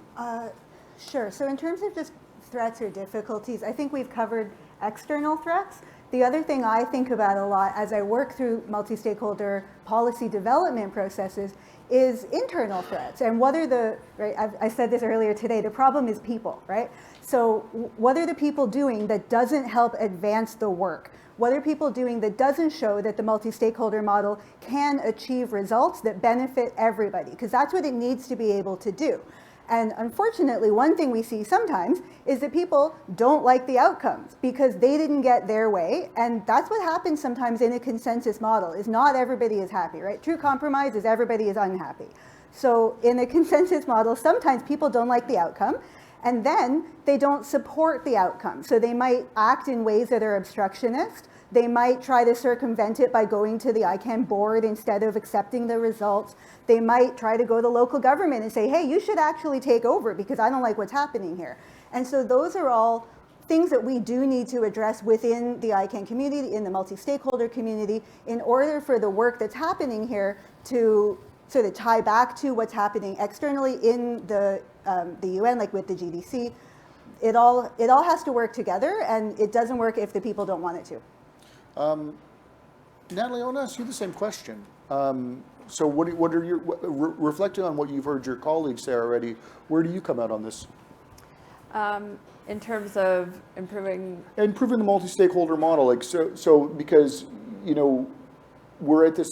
Sure. So in terms of just threats or difficulties, I think we've covered external threats. The other thing I think about a lot as I work through multi-stakeholder policy development processes is internal threats. And what are the, right, I said this earlier today, the problem is people, right? So what are the people doing that doesn't help advance the work? What are people doing that doesn't show that the multi-stakeholder model can achieve results that benefit everybody? Because that's what it needs to be able to do. And unfortunately, one thing we see sometimes is that people don't like the outcomes because they didn't get their way. And that's what happens sometimes in a consensus model, is not everybody is happy, right? True compromise is everybody is unhappy. So in a consensus model, sometimes people don't like the outcome, and then they don't support the outcome. So they might act in ways that are obstructionist. They might try to circumvent it by going to the ICANN board instead of accepting the results. They might try to go to local government and say, hey, you should actually take over because I don't like what's happening here. And so those are all things that we do need to address within the ICANN community, in the multi-stakeholder community, in order for the work that's happening here to sort of tie back to what's happening externally in the UN, like with the GDC. It all has to work together, and it doesn't work if the people don't want it to.
Natalie, I want to ask you the same question. So what are your, reflecting on what you've heard your colleagues say already, where do you come out on this?
In terms of improving
the multi-stakeholder model, like so because, you know, we're at this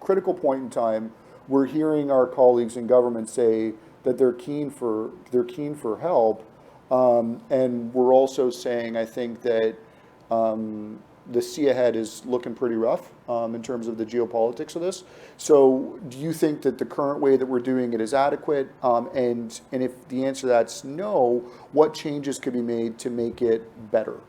critical point in time. We're hearing our colleagues in government say that they're keen for help, and we're also saying, I think, that the sea ahead is looking pretty rough in terms of the geopolitics of this. So do you think that the current way that we're doing it is adequate? And if the answer to that's no, what changes could be made to make it better?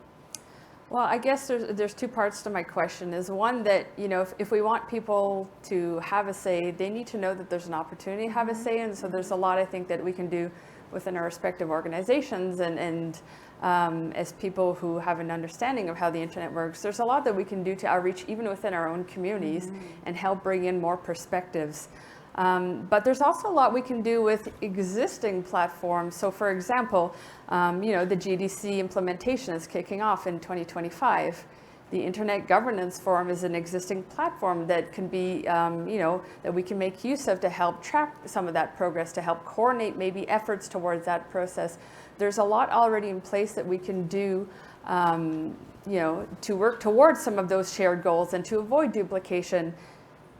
Well, I guess there's two parts to my question. Is one that, you know, if we want people to have a say, they need to know that there's an opportunity to have a say. And so there's a lot, I think, that we can do within our respective organizations and as people who have an understanding of how the internet works. There's a lot that we can do to outreach even within our own communities and help bring in more perspectives. But there's also a lot we can do with existing platforms. So for example, you know, the GDC implementation is kicking off in 2025. The Internet Governance Forum is an existing platform that can be, you know, that we can make use of to help track some of that progress, to help coordinate maybe efforts towards that process. There's a lot already in place that we can do, you know, to work towards some of those shared goals and to avoid duplication.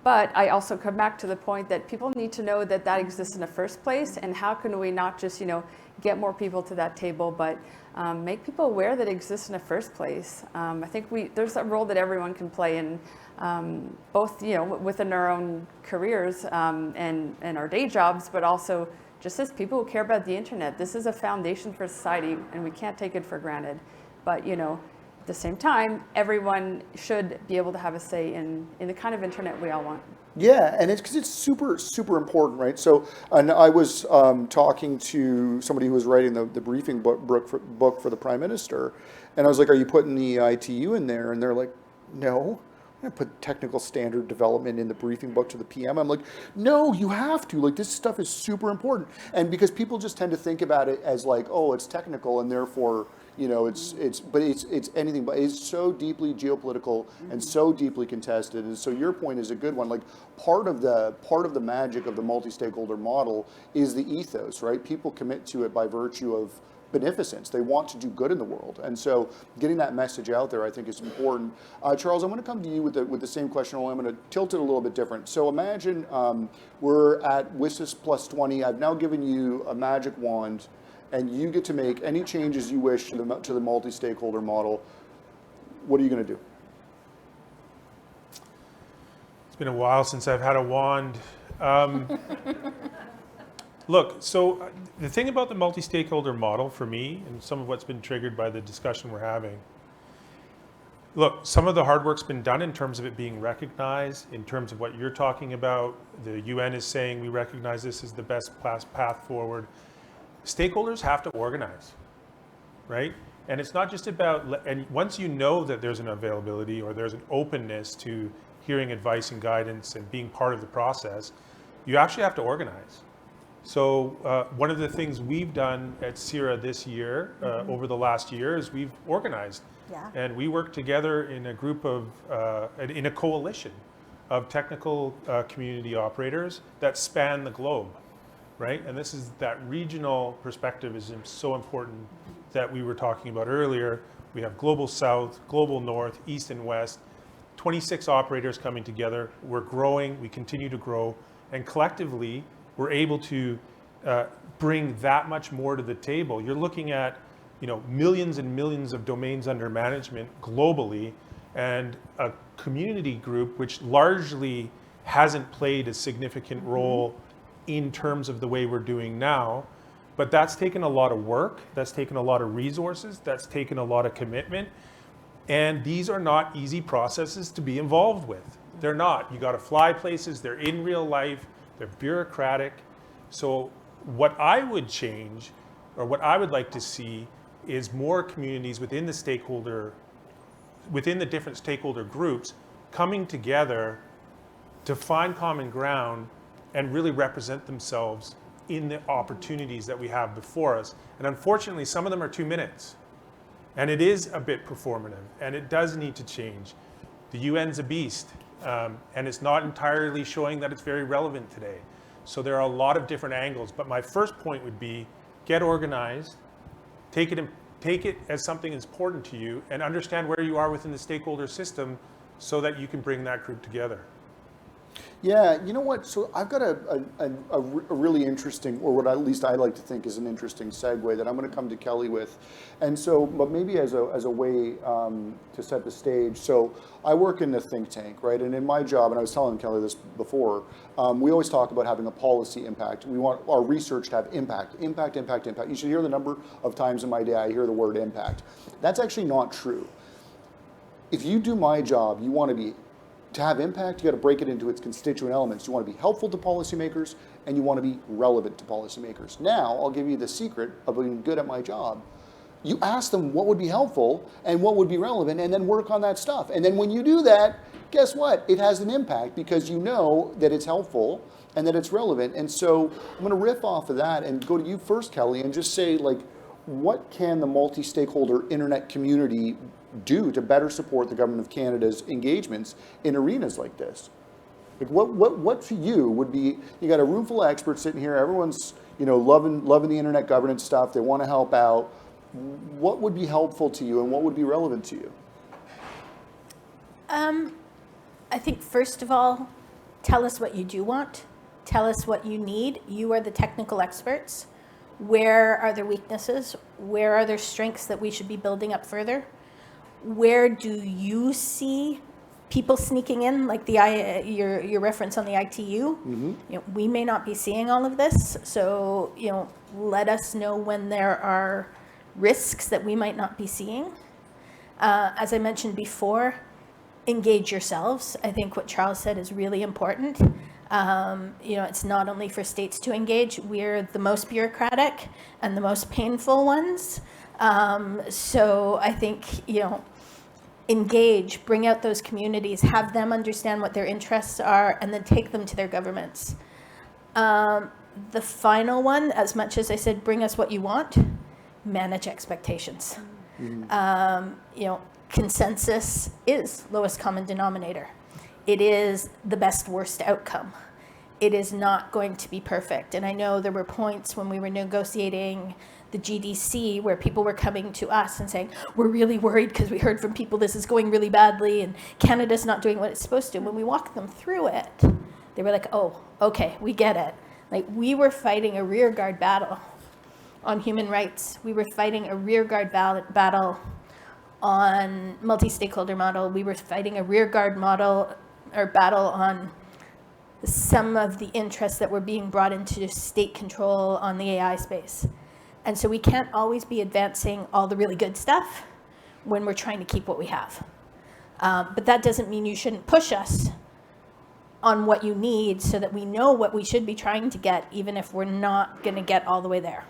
But I also come back to the point that people need to know that that exists in the first place, and how can we not just, you know, get more people to that table, but make people aware that it exists in the first place. I think there's a role that everyone can play in, both, you know, within our own careers and our day jobs, but also just as people who care about the internet. This is a foundation for society, and we can't take it for granted. But, you know, at the same time, everyone should be able to have a say in the kind of internet we all want.
Yeah, and it's because it's super, super important, right? So, and I was talking to somebody who was writing the briefing book for the Prime Minister, and I was like, are you putting the ITU in there? And they're like, no. I'm going to put technical standard development in the briefing book to the PM. I'm like, no, you have to. Like, this stuff is super important. And because people just tend to think about it as like, oh, it's technical, and therefore, you know, it's anything but. It's so deeply geopolitical and so deeply contested. And so your point is a good one. Like, part of the magic of the multi-stakeholder model is the ethos, right? People commit to it by virtue of beneficence. They want to do good in the world, and so getting that message out there, I think, is important. Charles, I'm going to come to you with the same question, only I'm going to tilt it a little bit different. So imagine we're at WSIS plus 20. I've now given you a magic wand, and you get to make any changes you wish to the multi-stakeholder model. What are you going to do?
It's been a while since I've had a wand. Look, so the thing about the multi-stakeholder model for me, and some of what's been triggered by the discussion we're having, look, some of the hard work's been done in terms of it being recognized, in terms of what you're talking about. The UN is saying we recognize this as the best path forward. Stakeholders have to organize, right? And it's not just about, and once you know that there's an availability or there's an openness to hearing advice and guidance and being part of the process, you actually have to organize. So one of the things we've done at CIRA this year, over the last year, is we've organized.
Yeah.
And we work together in a group of, in a coalition of technical community operators that span the globe, right? And this is that regional perspective is so important that we were talking about earlier. We have Global South, Global North, East and West, 26 operators coming together. We're growing, we continue to grow, and collectively, we're able to bring that much more to the table. You're looking at, millions and millions of domains under management globally, and a community group which largely hasn't played a significant role in terms of the way we're doing now. But that's taken a lot of work, that's taken a lot of resources, that's taken a lot of commitment. And these are not easy processes to be involved with. They're not. You got to fly places, they're in real life, they're bureaucratic. So what I would change, or what I would like to see, is more communities within the different stakeholder groups coming together to find common ground and really represent themselves in the opportunities that we have before us. And unfortunately, some of them are 2 minutes. And it is a bit performative, and it does need to change. The UN's a beast, and it's not entirely showing that it's very relevant today. So there are a lot of different angles, but my first point would be get organized, take it as something that's important to you, and understand where you are within the stakeholder system so that you can bring that group together.
Yeah, you know what? So I've got a really interesting, or what at least I like to think is an interesting segue that I'm going to come to Kelly with. And so, but maybe as a way to set the stage. So I work in the think tank, right? And in my job, and I was telling Kelly this before, we always talk about having a policy impact. We want our research to have impact. You should hear the number of times in my day I hear the word impact. That's actually not true. If you do my job, you want to have impact, you got to break it into its constituent elements. You want to be helpful to policymakers, and you want to be relevant to policymakers. Now, I'll give you the secret of being good at my job. You ask them what would be helpful and what would be relevant, and then work on that stuff. And then when you do that, guess what? It has an impact because you know that it's helpful and that it's relevant. And so I'm going to riff off of that and go to you first, Kelly, and just say, like, what can the multi-stakeholder internet community do to better support the Government of Canada's engagements in arenas like this? Like what for you would be, you got a room full of experts sitting here, everyone's loving the internet governance stuff, they want to help out. What would be helpful to you and what would be relevant to you?
I think first of all, tell us what you do want. Tell us what you need. You are the technical experts. Where are there weaknesses? Where are there strengths that we should be building up further? Where do you see people sneaking in, like your reference on the ITU? Mm-hmm. We may not be seeing all of this, so let us know when there are risks that we might not be seeing. As I mentioned before, engage yourselves. I think what Charles said is really important. It's not only for states to engage. We're the most bureaucratic and the most painful ones. So I think, engage, bring out those communities, have them understand what their interests are, and then take them to their governments. The final one, as much as I said, bring us what you want, manage expectations. Mm-hmm. Consensus is lowest common denominator. It is the best worst outcome. It is not going to be perfect. And I know there were points when we were negotiating the GDC where people were coming to us and saying, we're really worried because we heard from people this is going really badly and Canada's not doing what it's supposed to. And when we walked them through it, they were like, oh, okay, we get it. Like, we were fighting a rearguard battle on human rights. We were fighting a rearguard battle on multi-stakeholder model. We were fighting a rearguard model or battle on some of the interests that were being brought into state control on the AI space. And so we can't always be advancing all the really good stuff when we're trying to keep what we have. But that doesn't mean you shouldn't push us on what you need so that we know what we should be trying to get, even if we're not going to get all the way there.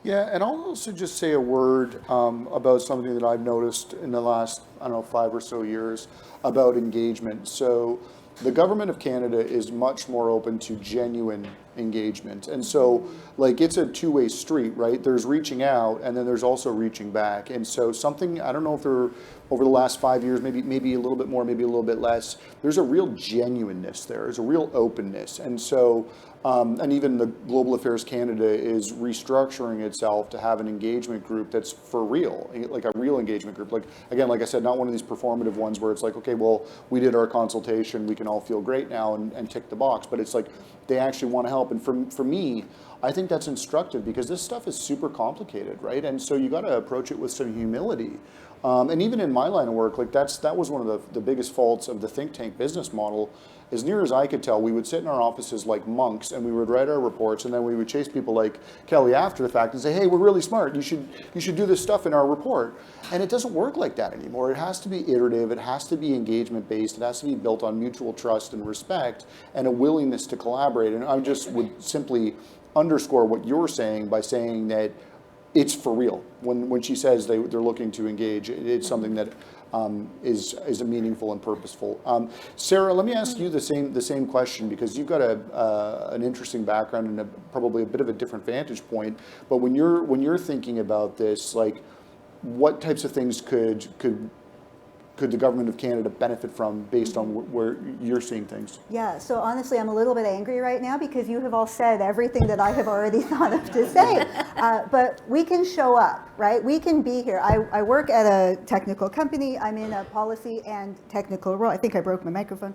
Yeah, and I'll also just say a word about something that I've noticed in the last, 5 or so years about engagement. So the Government of Canada is much more open to genuine engagement. And so like it's a two-way street, right? There's reaching out and then there's also reaching back. And so something, I don't know if they're over the last 5 years, maybe a little bit more, maybe a little bit less, there's a real genuineness there, there's a real openness. And so, and even the Global Affairs Canada is restructuring itself to have an engagement group that's for real, like a real engagement group. Like, again, like I said, not one of these performative ones where it's like, okay, well, we did our consultation, we can all feel great now and tick the box, but it's like, they actually want to help. And for me, I think that's instructive because this stuff is super complicated, right? And so you got to approach it with some humility. And even in my line of work, like that was one of the biggest faults of the think tank business model. As near as I could tell, we would sit in our offices like monks and we would write our reports, and then we would chase people like Kelly after the fact and say, hey, we're really smart, you should do this stuff in our report. And it doesn't work like that anymore. It has to be iterative, it has to be engagement based, it has to be built on mutual trust and respect and a willingness to collaborate. And I just would simply underscore what you're saying by saying that it's for real. When she says they're looking to engage, it's something that is meaningful and purposeful. Sarah, let me ask you the same question, because you've got an interesting background and probably a bit of a different vantage point. But when you're thinking about this, like, what types of things could the government of Canada benefit from based on where you're seeing things?
Yeah, so honestly, I'm a little bit angry right now because you have all said everything that I have already thought of to say. But we can show up, right? We can be here. I work at a technical company. I'm in a policy and technical role. I think I broke my microphone.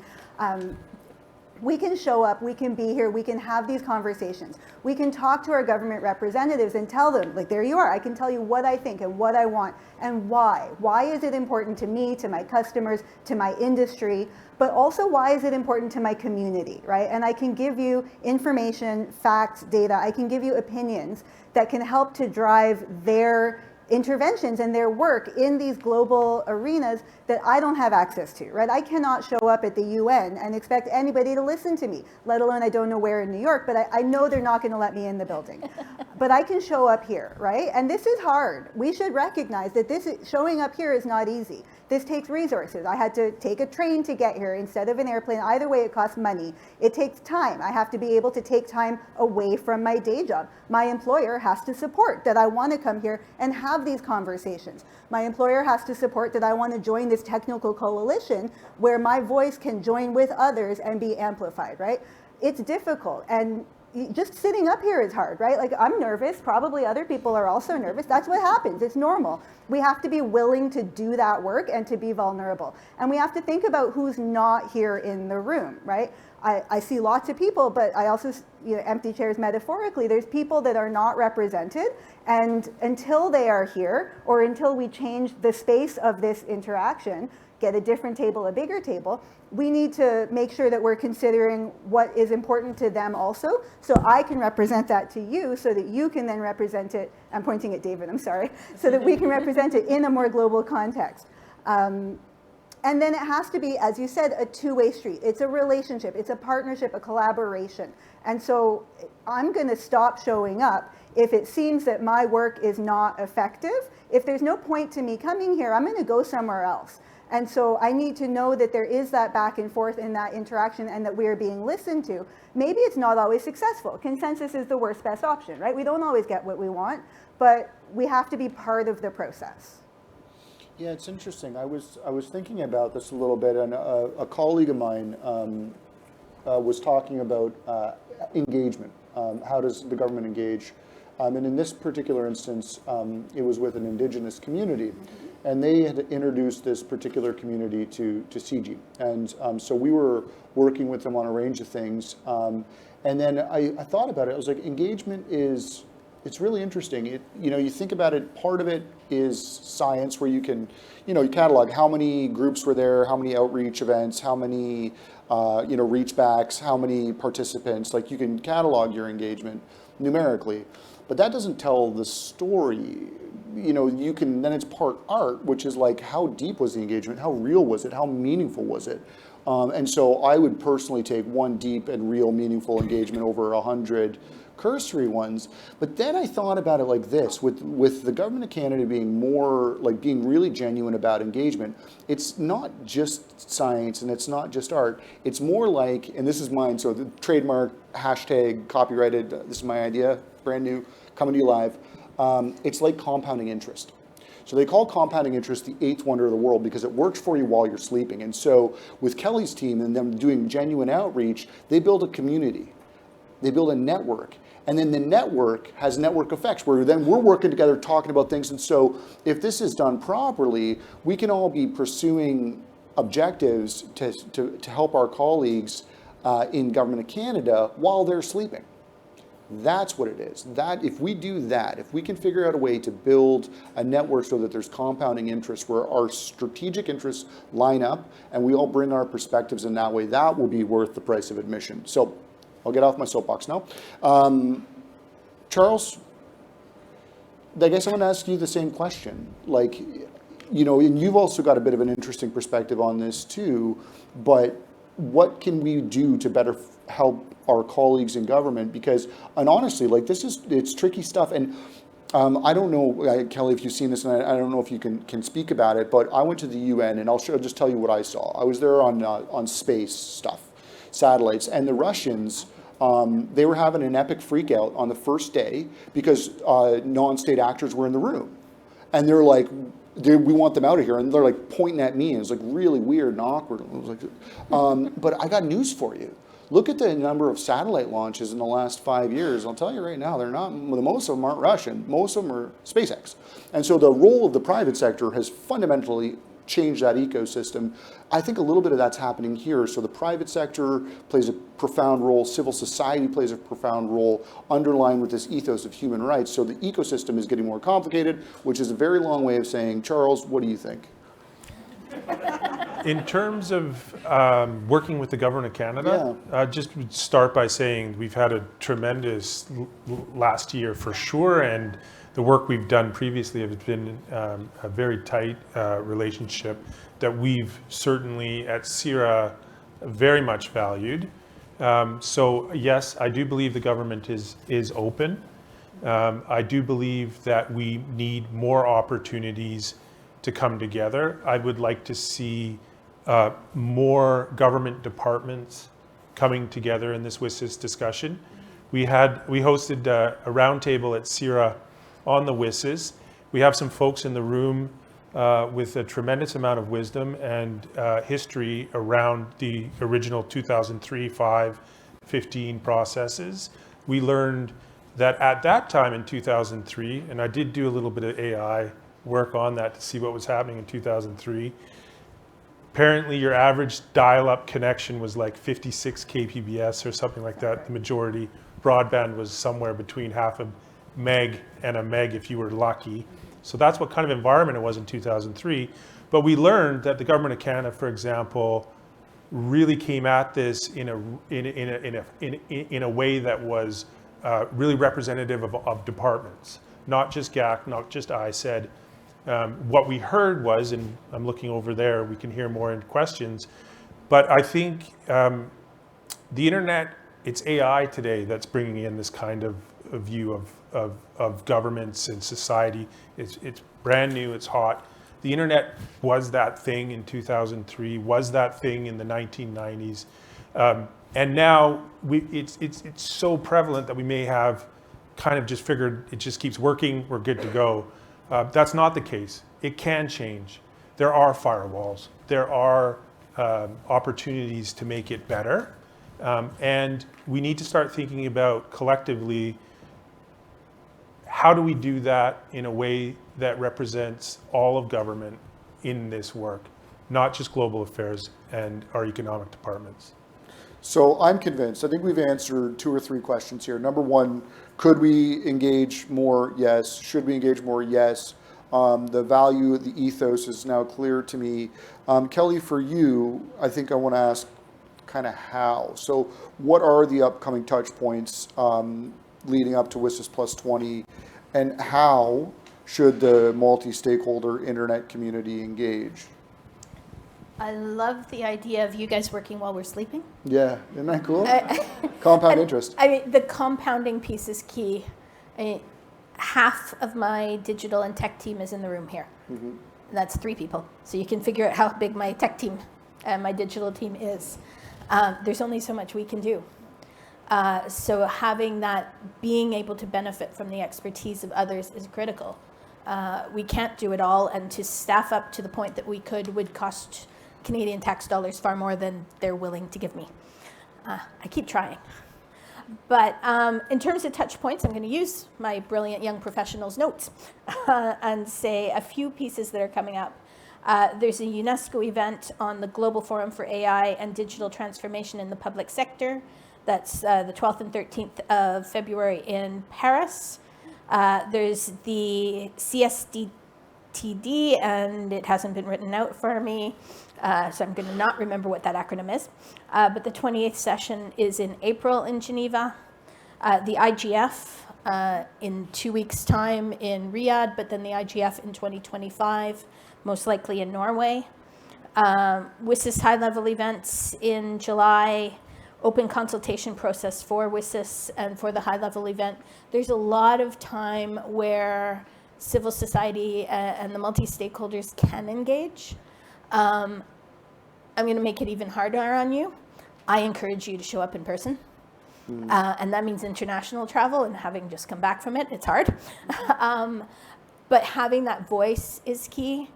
We can show up, we can be here, we can have these conversations. We can talk to our government representatives and tell them, like, there you are, I can tell you what I think and what I want and why. Why is it important to me, to my customers, to my industry, but also why is it important to my community, right? And I can give you information, facts, data, I can give you opinions that can help to drive their interventions and their work in these global arenas that I don't have access to, right? I cannot show up at the UN and expect anybody to listen to me, let alone I don't know where in New York, but I know they're not going to let me in the building. But I can show up here, right? And this is hard. We should recognize that showing up here is not easy. This takes resources. I had to take a train to get here instead of an airplane. Either way, it costs money. It takes time. I have to be able to take time away from my day job. My employer has to support that I want to come here and have these conversations. My employer has to support that I want to join this technical coalition where my voice can join with others and be amplified, right? It's difficult. And just sitting up here is hard, right? Like, I'm nervous, probably other people are also nervous. That's what happens, it's normal. We have to be willing to do that work and to be vulnerable. And we have to think about who's not here in the room, right? I see lots of people, but I also, empty chairs metaphorically. There's people that are not represented, and until they are here, or until we change the space of this interaction, get a different table, a bigger table, we need to make sure that we're considering what is important to them also, so I can represent that to you, so that you can then represent it, I'm pointing at David, I'm sorry, so that we can represent it in a more global context. And then it has to be, as you said, a two-way street. It's a relationship, it's a partnership, a collaboration. And so I'm going to stop showing up if it seems that my work is not effective. If there's no point to me coming here, I'm going to go somewhere else. And so I need to know that there is that back and forth in that interaction and that we are being listened to. Maybe it's not always successful. Consensus is the worst best option, right? We don't always get what we want, but we have to be part of the process.
Yeah, it's interesting. I was thinking about this a little bit, and a colleague of mine was talking about engagement. How does the government engage? And in this particular instance, it was with an Indigenous community, and they had introduced this particular community to CIGI. And so we were working with them on a range of things. And then I thought about it. I was like, engagement it's really interesting. You think about it, part of it is science, where you can, you catalog how many groups were there, how many outreach events, how many, reach backs, how many participants, like you can catalog your engagement numerically. but that doesn't tell the story. You know, you can, then it's part art, which is like, how deep was the engagement? How real was it? How meaningful was it? And so I would personally take one deep and real meaningful engagement over 100 cursory ones. But then I thought about it like this, with the government of Canada being more, like being really genuine about engagement, it's not just science and it's not just art. It's more like, and this is mine, so the trademark, hashtag, copyrighted, this is my idea, brand new, coming to you live. It's like compounding interest. So they call compounding interest the eighth wonder of the world because it works for you while you're sleeping. And so with Kelly's team and them doing genuine outreach, they build a community. They build a network. And then the network has network effects where then we're working together talking about things. And so if this is done properly, we can all be pursuing objectives to help our colleagues in Government of Canada while they're sleeping. That's what it is. That if we do that, if we can figure out a way to build a network so that there's compounding interest where our strategic interests line up and we all bring our perspectives in that way, that will be worth the price of admission. So I'll get off my soapbox now. Charles, I guess I want to ask you the same question. Like, you know, and you've also got a bit of an interesting perspective on this too, but what can we do to better help our colleagues in government? Because, and honestly, like it's tricky stuff. And I don't know, Kelly, if you've seen this, and I don't know if you can speak about it, but I went to the UN, and I'll just tell you what I saw. I was there on space stuff, satellites, and the Russians, they were having an epic freak out on the first day because non-state actors were in the room. And they're like, we want them out of here. And they're like pointing at me, and it's like really weird and awkward. It was like, but I got news for you. Look at the number of satellite launches in the last 5 years. I'll tell you right now, they're not, most of them aren't Russian. Most of them are SpaceX. And so the role of the private sector has fundamentally changed that ecosystem. I think a little bit of that's happening here. So the private sector plays a profound role. Civil society plays a profound role, underlying with this ethos of human rights. So the ecosystem is getting more complicated, which is a very long way of saying, Charles, what do you think?
In terms of working with the Government of Canada, just start by saying we've had a tremendous last year for sure, and the work we've done previously has been a very tight relationship that we've certainly at CIRA very much valued. So yes, I do believe the government is open. I do believe that we need more opportunities to come together. I would like to see more government departments coming together in this WSIS discussion. We hosted a roundtable at CIRA on the WSIS. We have some folks in the room with a tremendous amount of wisdom and history around the original 2003, 5, 15 processes. We learned that at that time in 2003, and I did do a little bit of AI work on that to see what was happening in 2003. Apparently your average dial-up connection was like 56 kbps or something like that. The majority broadband was somewhere between half a meg and a meg if you were lucky. So that's what kind of environment it was in 2003. But we learned that the Government of Canada, for example, really came at this in a way that was really representative of departments, not just GAC, not just ISED. What we heard was, and I'm looking over there, we can hear more in questions, but I think the internet, it's AI today that's bringing in this kind of a view of governments and society. It's brand new, it's hot. The internet was that thing in 2003, was that thing in the 1990s. And now it's so prevalent that we may have kind of just figured it just keeps working, we're good to go. That's not the case. It can change. There are firewalls. There are opportunities to make it better. And we need to start thinking about collectively, how do we do that in a way that represents all of government in this work, not just global affairs and our economic departments?
So I'm convinced. I think we've answered 2 or 3 questions here. Number one, could we engage more? Yes. Should we engage more? Yes. The value, the ethos is now clear to me. Kelly, for you, I think I want to ask kind of how. So what are the upcoming touch points? leading up to WSIS Plus 20, and how should the multi-stakeholder internet community engage?
I love the idea of you guys working while we're sleeping.
Yeah, isn't that cool? Compound interest.
I mean, the compounding piece is key. I mean, half of my digital and tech team is in the room here. Mm-hmm. That's 3 people. So you can figure out how big my tech team and my digital team is. There's only so much we can do. So having that, being able to benefit from the expertise of others is critical. We can't do it all, and to staff up to the point that we could would cost Canadian tax dollars far more than they're willing to give me. I keep trying. But in terms of touch points, I'm going to use my brilliant young professionals' notes and say a few pieces that are coming up. There's a UNESCO event on the Global Forum for AI and Digital Transformation in the Public Sector. That's the 12th and 13th of February in Paris. There's the CSDTD, and it hasn't been written out for me, so I'm going to not remember what that acronym is. But the 28th session is in April in Geneva. The IGF in 2 weeks' time in Riyadh, but then the IGF in 2025, most likely in Norway. WSIS high-level events in July. Open consultation process for WSIS and for the high-level event. There's a lot of time where civil society and the multi-stakeholders can engage. I'm going to make it even harder on you. I encourage you to show up in person. And that means international travel, and having just come back from it, it's hard. But having that voice is key.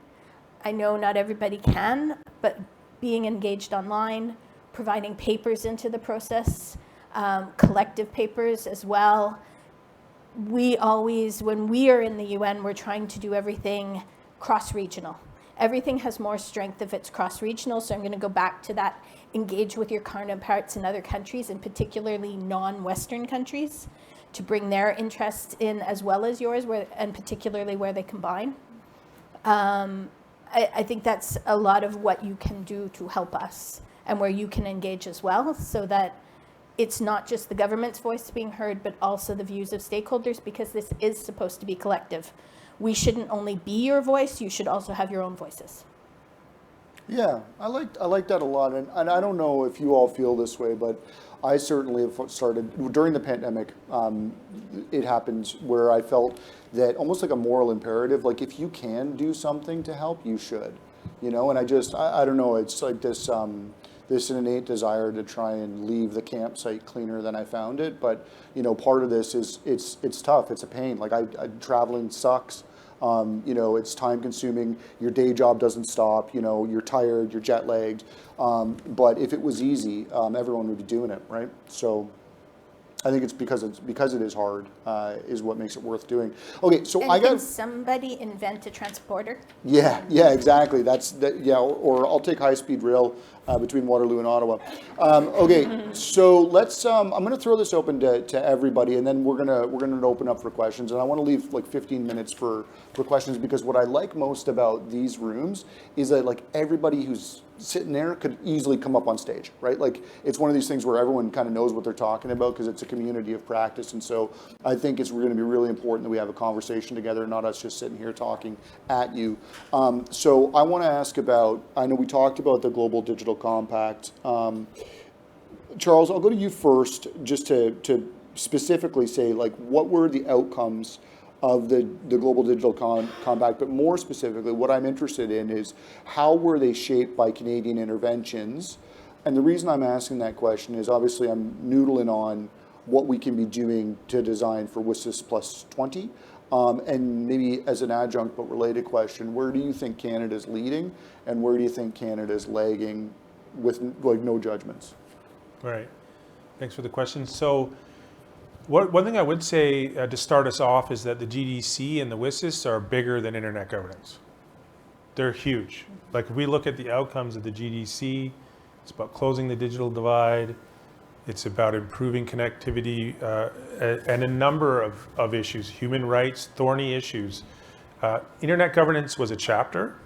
I know not everybody can, but being engaged online, providing papers into the process, collective papers as well. We always, when we are in the UN, we're trying to do everything cross-regional. Everything has more strength if it's cross-regional, so I'm going to go back to that. Engage with your counterparts in other countries, and particularly non-Western countries, to bring their interests in as well as yours, and particularly where they combine. I think that's a lot of what you can do to help us, and where you can engage as well, so that it's not just the government's voice being heard, but also the views of stakeholders, because this is supposed to be collective. We shouldn't only be your voice, you should also have your own voices.
Yeah, I like that a lot, and I don't know if you all feel this way, but I certainly have started, during the pandemic, it happens where I felt that almost like a moral imperative, like if you can do something to help, you should, you know, and I don't know, it's like this innate desire to try and leave the campsite cleaner than I found it, but, you know, part of this is, it's tough, it's a pain, like traveling sucks. You know, it's time consuming, your day job doesn't stop, you know, you're tired, you're jet lagged, but if it was easy, everyone would be doing it, right? So I think it's because it is hard, is what makes it worth doing. Okay, so
and can somebody invent a transporter? Yeah,
exactly. Or I'll take high-speed rail between Waterloo and Ottawa. Okay, so let's. I'm going to throw this open to everybody, and then we're gonna open up for questions. And I want to leave like 15 minutes for questions, because what I like most about these rooms is that like everybody who's sitting there could easily come up on stage, right? Like it's one of these things where everyone kind of knows what they're talking about because it's a community of practice. And so I think it's going to be really important that we have a conversation together, not us just sitting here talking at you. So I want to ask about, I know we talked about the Global Digital Compact. Charles, I'll go to you first, just to specifically say, like, what were the outcomes of the Global Digital Compact, but more specifically, what I'm interested in is how were they shaped by Canadian interventions? And the reason I'm asking that question is obviously I'm noodling on what we can be doing to design for WSIS Plus 20. And maybe as an adjunct but related question, where do you think Canada's leading and where do you think Canada's lagging, with like no judgments?
Right. Thanks for the question. So one thing I would say to start us off is that the GDC and the WSIS are bigger than internet governance. They're huge. Like if we look at the outcomes of the GDC, it's about closing the digital divide. It's about improving connectivity and a number of issues, human rights, thorny issues. Internet governance was a chapter.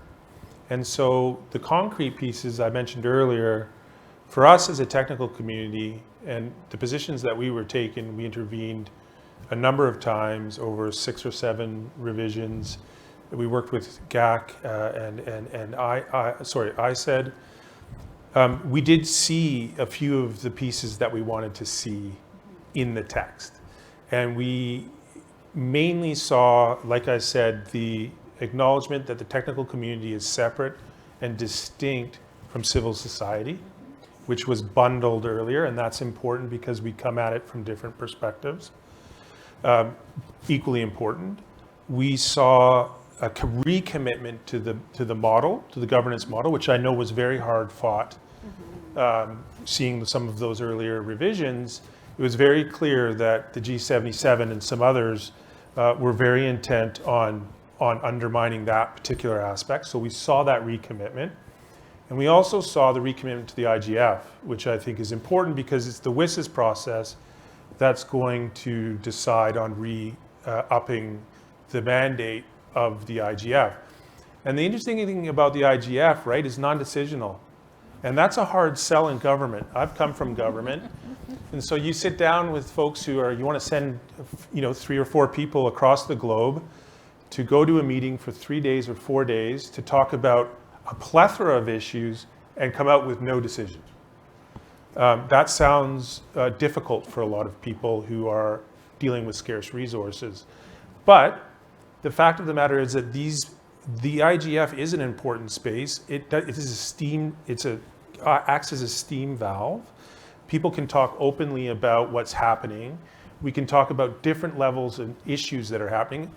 And so the concrete pieces I mentioned earlier, for us as a technical community and the positions that we were taking, we intervened a number of times over 6 or 7 revisions. We worked with GAC and I said, we did see a few of the pieces that we wanted to see in the text. And we mainly saw, like I said, the acknowledgement that the technical community is separate and distinct from civil society, which was bundled earlier, and that's important because we come at it from different perspectives. Equally important, we saw a recommitment to the model, to the governance model, which I know was very hard fought. Seeing some of those earlier revisions, it was very clear that the G77 and some others were very intent on undermining that particular aspect. So we saw that recommitment. And we also saw the recommitment to the IGF, which I think is important because it's the WSIS process that's going to decide on upping the mandate of the IGF. And the interesting thing about the IGF, right, is non-decisional. And that's a hard sell in government. I've come from government. And so you sit down with folks you want to send, 3 or 4 people across the globe to go to a meeting for 3 days or 4 days to talk about a plethora of issues and come out with no decision. That sounds difficult for a lot of people who are dealing with scarce resources. But the fact of the matter is that the IGF is an important space. It acts as a steam valve. People can talk openly about what's happening. We can talk about different levels and issues that are happening.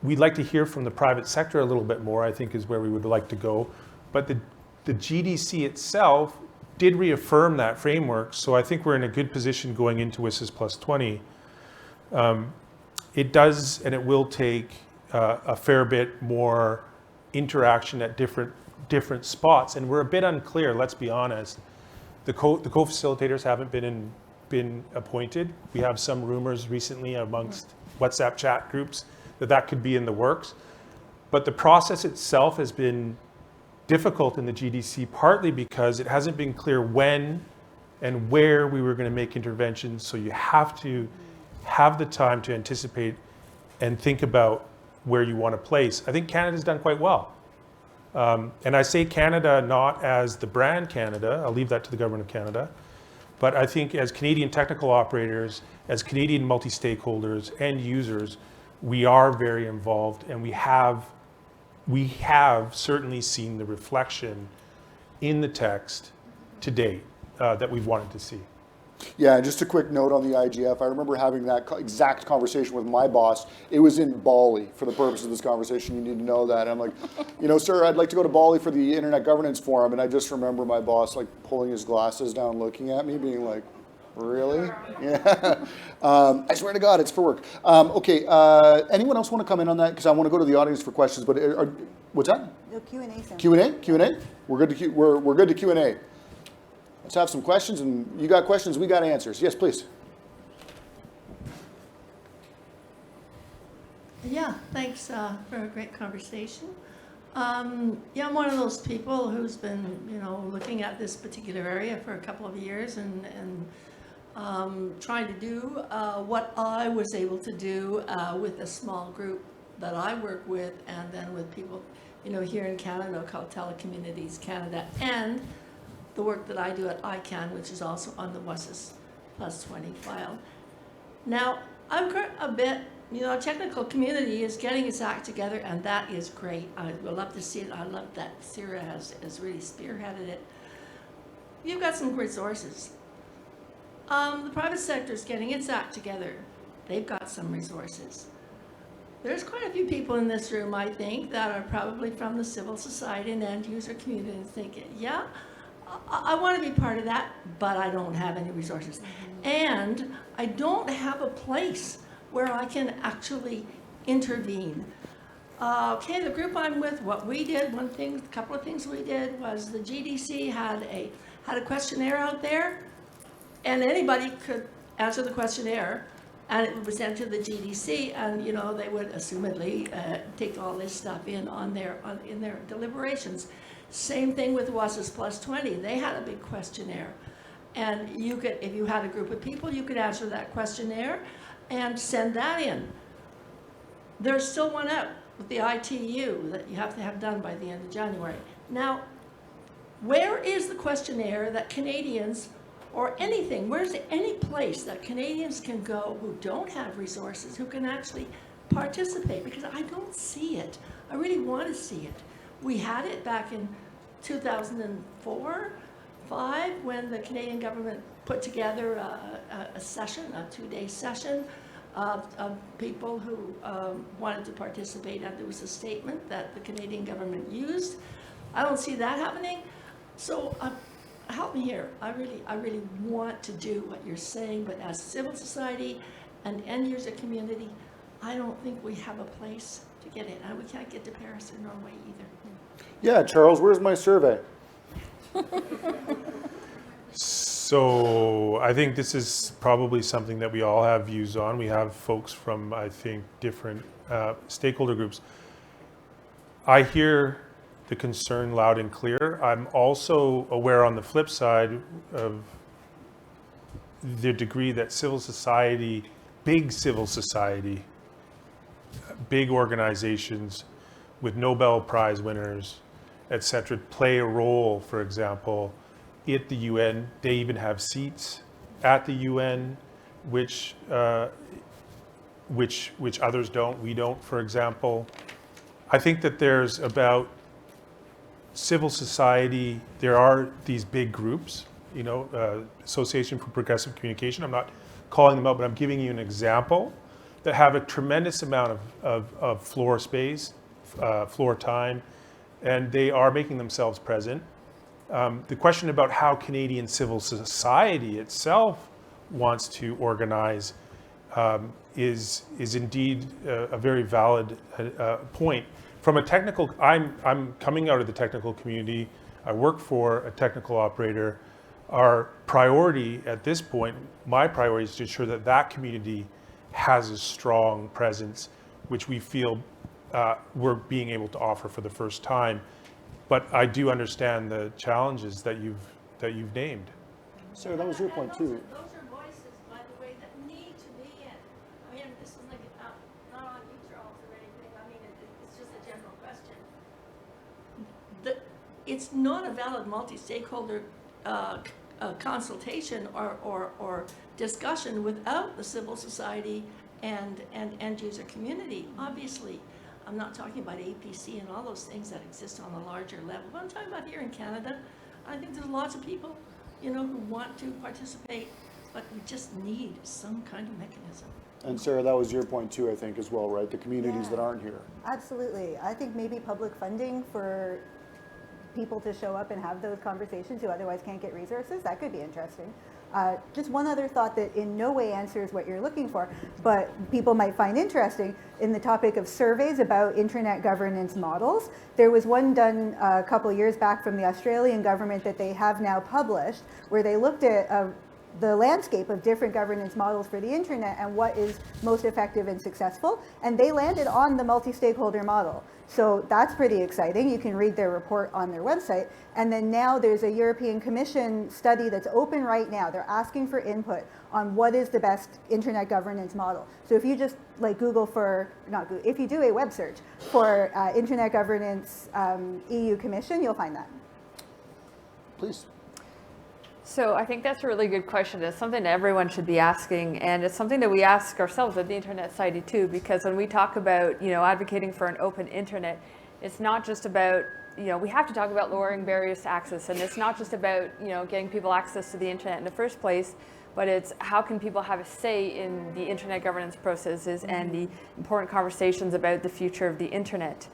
We'd like to hear from the private sector a little bit more, I think is where we would like to go. But the GDC itself did reaffirm that framework, so I think we're in a good position going into WSIS plus 20. It does, and it will take a fair bit more interaction at different spots, and we're a bit unclear, let's be honest. The co-facilitators haven't been appointed. We have some rumors recently amongst WhatsApp chat groups that could be in the works. But the process itself has been difficult in the GDC, partly because it hasn't been clear when and where we were going to make interventions. So you have to have the time to anticipate and think about where you want to place. I think Canada's done quite well. And I say Canada not as the brand Canada, I'll leave that to the government of Canada, but I think as Canadian technical operators, as Canadian multi-stakeholders and users, we are very involved, and we have certainly seen the reflection in the text to date that we've wanted to see.
Yeah, just a quick note on the IGF. I remember having that exact conversation with my boss. It was in Bali for the purpose of this conversation. You need to know that. I'm like, sir, I'd like to go to Bali for the Internet Governance Forum. And I just remember my boss like pulling his glasses down, looking at me, being like, really? Yeah. I swear to God, it's for work. Okay, anyone else want to come in on that? Because I want to go to the audience for questions. But what's that?
No Q&A.
Q&A? We're good to Q&A. Let's have some questions, and you got questions, we got answers. Yes, please.
Yeah, thanks for a great conversation. I'm one of those people who's been, looking at this particular area for a couple of years and trying to do what I was able to do with a small group that I work with, and then with people, here in Canada called Telecommunities Canada, and the work that I do at ICANN, which is also on the WSIS plus 20 file. Now, I'm a bit, technical community is getting its act together, and that is great. I would love to see it. I love that CIRA has really spearheaded it. You've got some great sources. The private sector is getting its act together. They've got some resources. There's quite a few people in this room, I think, that are probably from the civil society and end user community thinking, yeah, I want to be part of that, but I don't have any resources. And I don't have a place where I can actually intervene. Okay, the group I'm with, what we did, a couple of things we did was the GDC had a questionnaire out there, and anybody could answer the questionnaire, and it was sent to the GDC, and they would assumedly take all this stuff in in their deliberations. Same thing with WSIS plus 20. They had a big questionnaire. And you could, if you had a group of people, you could answer that questionnaire. and send that in. There's still one out with the ITU that you have to have done by the end of January. Now, where is the questionnaire that Canadians, or anything, where's any place that Canadians can go who don't have resources, who can actually participate? Because I don't see it. I really want to see it. We had it back in 2004, 5, when the Canadian government put together a session, a 2-day session of people who wanted to participate, and there was a statement that the Canadian government used. I don't see that happening. So help me here. I really want to do what you're saying, but as civil society and end user community, I don't think we have a place to get in. And we can't get to Paris or Norway either.
Yeah, Charles, where's my survey?
So I think this is probably something that we all have views on. We have folks from, I think, different stakeholder groups. I hear the concern loud and clear. I'm also aware on the flip side of the degree that civil society, big organizations with Nobel Prize winners, et cetera, play a role, for example, at the UN. They even have seats at the UN, which others don't. We don't, for example. I think that there's about civil society, there are these big groups, Association for Progressive Communication. I'm not calling them out, but I'm giving you an example, that have a tremendous amount of floor space, floor time, and they are making themselves present. The question about how Canadian civil society itself wants to organize is indeed a very valid point. From a technical, I'm coming out of the technical community. I work for a technical operator. Our priority at this point, my priority, is to ensure that that community has a strong presence, which we feel we're being able to offer for the first time. But I do understand the challenges that you've named.
Sarah, that was your point too.
Those are voices, by the way, that need to be in. I mean, this is like not on you, Charles, or anything. I mean, it's just a general question.
It's not a valid multi-stakeholder consultation or discussion without the civil society and end user community. Obviously, I'm not talking about APC and all those things that exist on a larger level. But I'm talking about here in Canada. I think there's lots of people, who want to participate, but we just need some kind of mechanism.
And Sarah, that was your point too, I think, as well, right? The communities that aren't here.
Absolutely. I think maybe public funding for people to show up and have those conversations who otherwise can't get resources, that could be interesting. Just one other thought that in no way answers what you're looking for, but people might find interesting, in the topic of surveys about internet governance models. There was one done a couple years back from the Australian government that they have now published, where they looked at the landscape of different governance models for the internet and what is most effective and successful, and they landed on the multi-stakeholder model. So that's pretty exciting. You can read their report on their website. And then now there's a European Commission study that's open right now. They're asking for input on what is the best internet governance model. So if you just Google for, not Google, if you do a web search for internet governance EU Commission, you'll find that.
Please.
So I think that's a really good question. It's something that everyone should be asking, and it's something that we ask ourselves at the Internet Society too, because when we talk about, advocating for an open internet, it's not just about, we have to talk about lowering barriers to access, and it's not just about, getting people access to the internet in the first place, but it's how can people have a say in the internet governance processes and the important conversations about the future of the internet.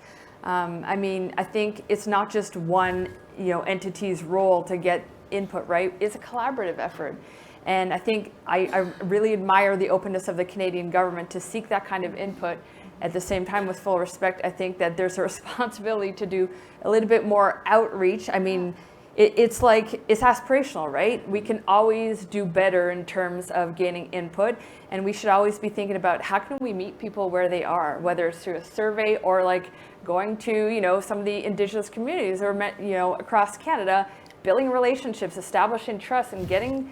I think it's not just one, entity's role to get input, right? It's a collaborative effort. And I think I really admire the openness of the Canadian government to seek that kind of input. At the same time, with full respect, I think that there's a responsibility to do a little bit more outreach. It's aspirational, right? We can always do better in terms of gaining input, and we should always be thinking about how can we meet people where they are, whether it's through a survey or going to, some of the Indigenous communities or, across Canada, building relationships, establishing trust, and getting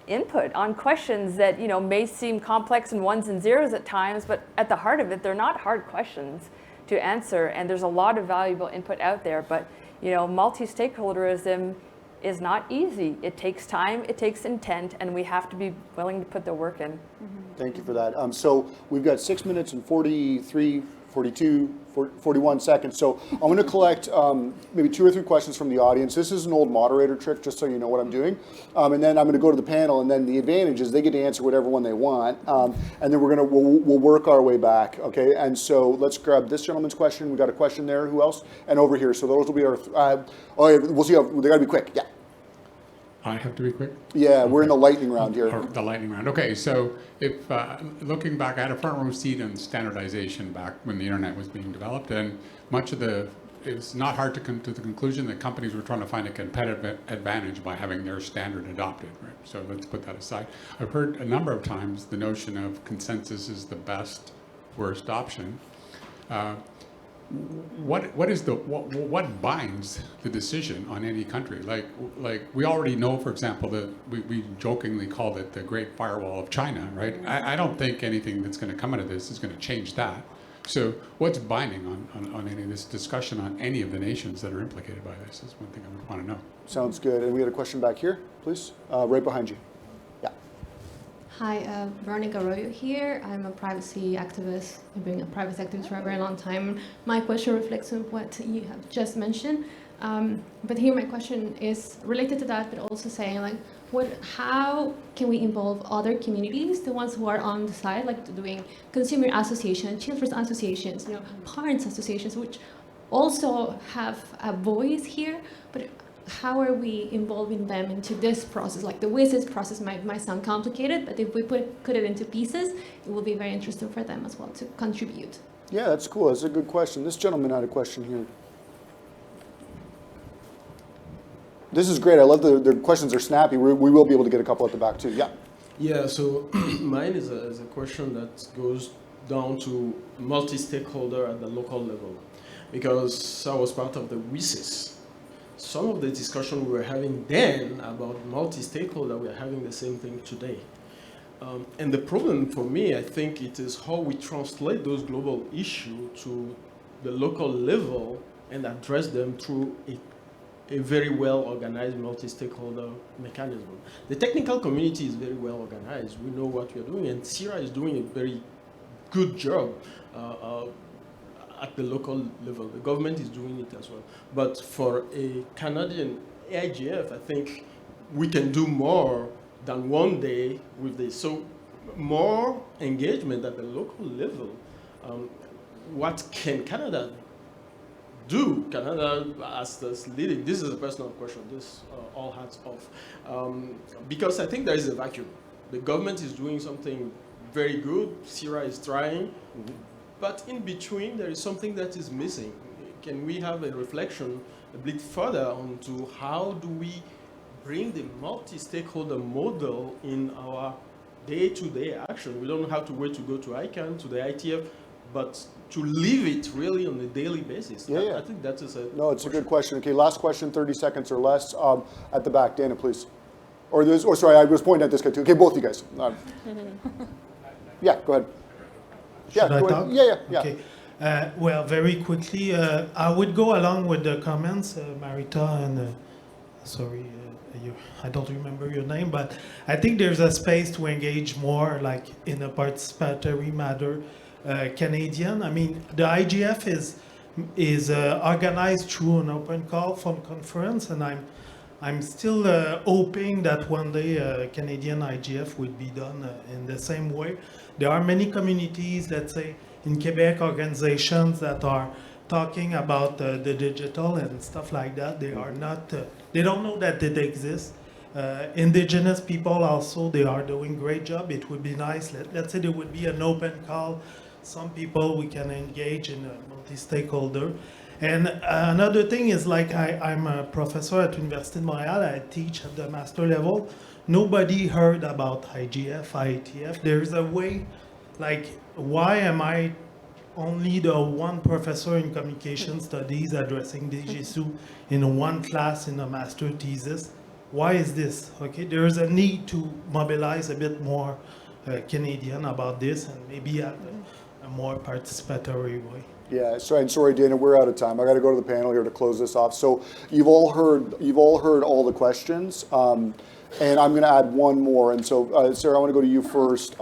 input on questions that, you know, may seem complex and ones and zeros at times, but at the heart of it, they're not hard questions to answer. And there's a lot of valuable input out there. But, you know, multi-stakeholderism is not easy. It takes time, it takes intent, and we have to be willing to put the work in.
Thank you for that. So we've got 6 minutes and 43, 42, 41 seconds. So I'm going to collect maybe 2 or 3 questions from the audience. This is an old moderator trick, just so you know what I'm doing. And then I'm going to go to the panel, and then the advantage is they get to answer whatever one they want. And then we'll work our way back. Okay. And so let's grab this gentleman's question. We got a question there. Who else? And over here. So those will be our. We'll see. They got to be quick. Yeah.
I have to be quick?
Yeah, we're in the lightning round here.
Or the lightning round. Okay, so if looking back, I had a front row seat on standardization back when the internet was being developed, and it's not hard to come to the conclusion that companies were trying to find a competitive advantage by having their standard adopted, right? So let's put that aside. I've heard a number of times the notion of consensus is the best, worst option. What binds the decision on any country? Like we already know, for example, that we jokingly called it the Great Firewall of China, right? I don't think anything that's going to come out of this is going to change that. So what's binding on any of this discussion on any of the nations that are implicated by this is one thing I would want to know.
Sounds good. And we had a question back here, please, right behind you. Yeah.
Hi, Veronica Arroyo here. I'm a privacy activist. I've been a privacy activist for a very long time. My question reflects on what you have just mentioned. But here my question is related to that, but also saying like, how can we involve other communities, the ones who are on the side, like doing consumer associations, children's associations, you know, parents associations, which also have a voice here, but how are we involving them into this process? Like the WSIS process might sound complicated, but if we put it into pieces, it will be very interesting for them as well to contribute.
Yeah, that's cool. That's a good question. This gentleman had a question here. This is great. I love the questions are snappy. We will be able to get a couple at the back too. Yeah.
Yeah, so mine is a question that goes down to multi-stakeholder at the local level. Because I was part of the WSIS. Some of the discussion we were having then about multi-stakeholder, we are having the same thing today. And the problem for me, I think it is how we translate those global issues to the local level and address them through a very well-organized multi-stakeholder mechanism. The technical community is very well organized. We know what we are doing, and CIRA is doing a very good job at the local level. The government is doing it as well. But for a Canadian CIGF, I think we can do more than one day with this. So more engagement at the local level. What can Canada do? Canada as leading, this is a personal question, this all hats off. Because I think there is a vacuum. The government is doing something very good, CIRA is trying, but in between there is something that is missing. Can we have a reflection a bit further onto how do we bring the multi-stakeholder model in our day-to-day action? We don't have to wait to go to ICANN, to the ITF, but to live it really on a daily basis. Yeah. I think that is a
No, it's a good question. Okay, last question, 30 seconds or less. At the back, Dana, please. Or sorry, I was pointing at this guy too. Okay, both you guys. Yeah, go ahead.
Should I talk?
Yeah.
Okay. Well, very quickly, I would go along with the comments, Marita and, I don't remember your name, but I think there's a space to engage more, like in a participatory manner. Canadian, I mean, the IGF is organized through an open call from conference, and I'm still hoping that one day Canadian IGF will be done in the same way. There are many communities, let's say in Quebec, organizations that are talking about the digital and stuff like that. They are not, they don't know that it exists. Indigenous people also, they are doing great job. It would be nice, let's say there would be an open call. Some people we can engage in a multi-stakeholder. And another thing is, like, I'm a professor at Université de Montréal. I teach at the master level. Nobody heard about IGF, IETF. There's a way, like, why am I only the one professor in communication studies addressing this issue in one class in a master thesis? why is this? Okay, there is a need to mobilize a bit more Canadian about this, and maybe at a more participatory way.
Yeah, so, and sorry, Dana, we're out of time. I got to go to the panel here to close this off. So you've all heard all the questions, and I'm going to add one more. And so, Sarah, I want to go to you first.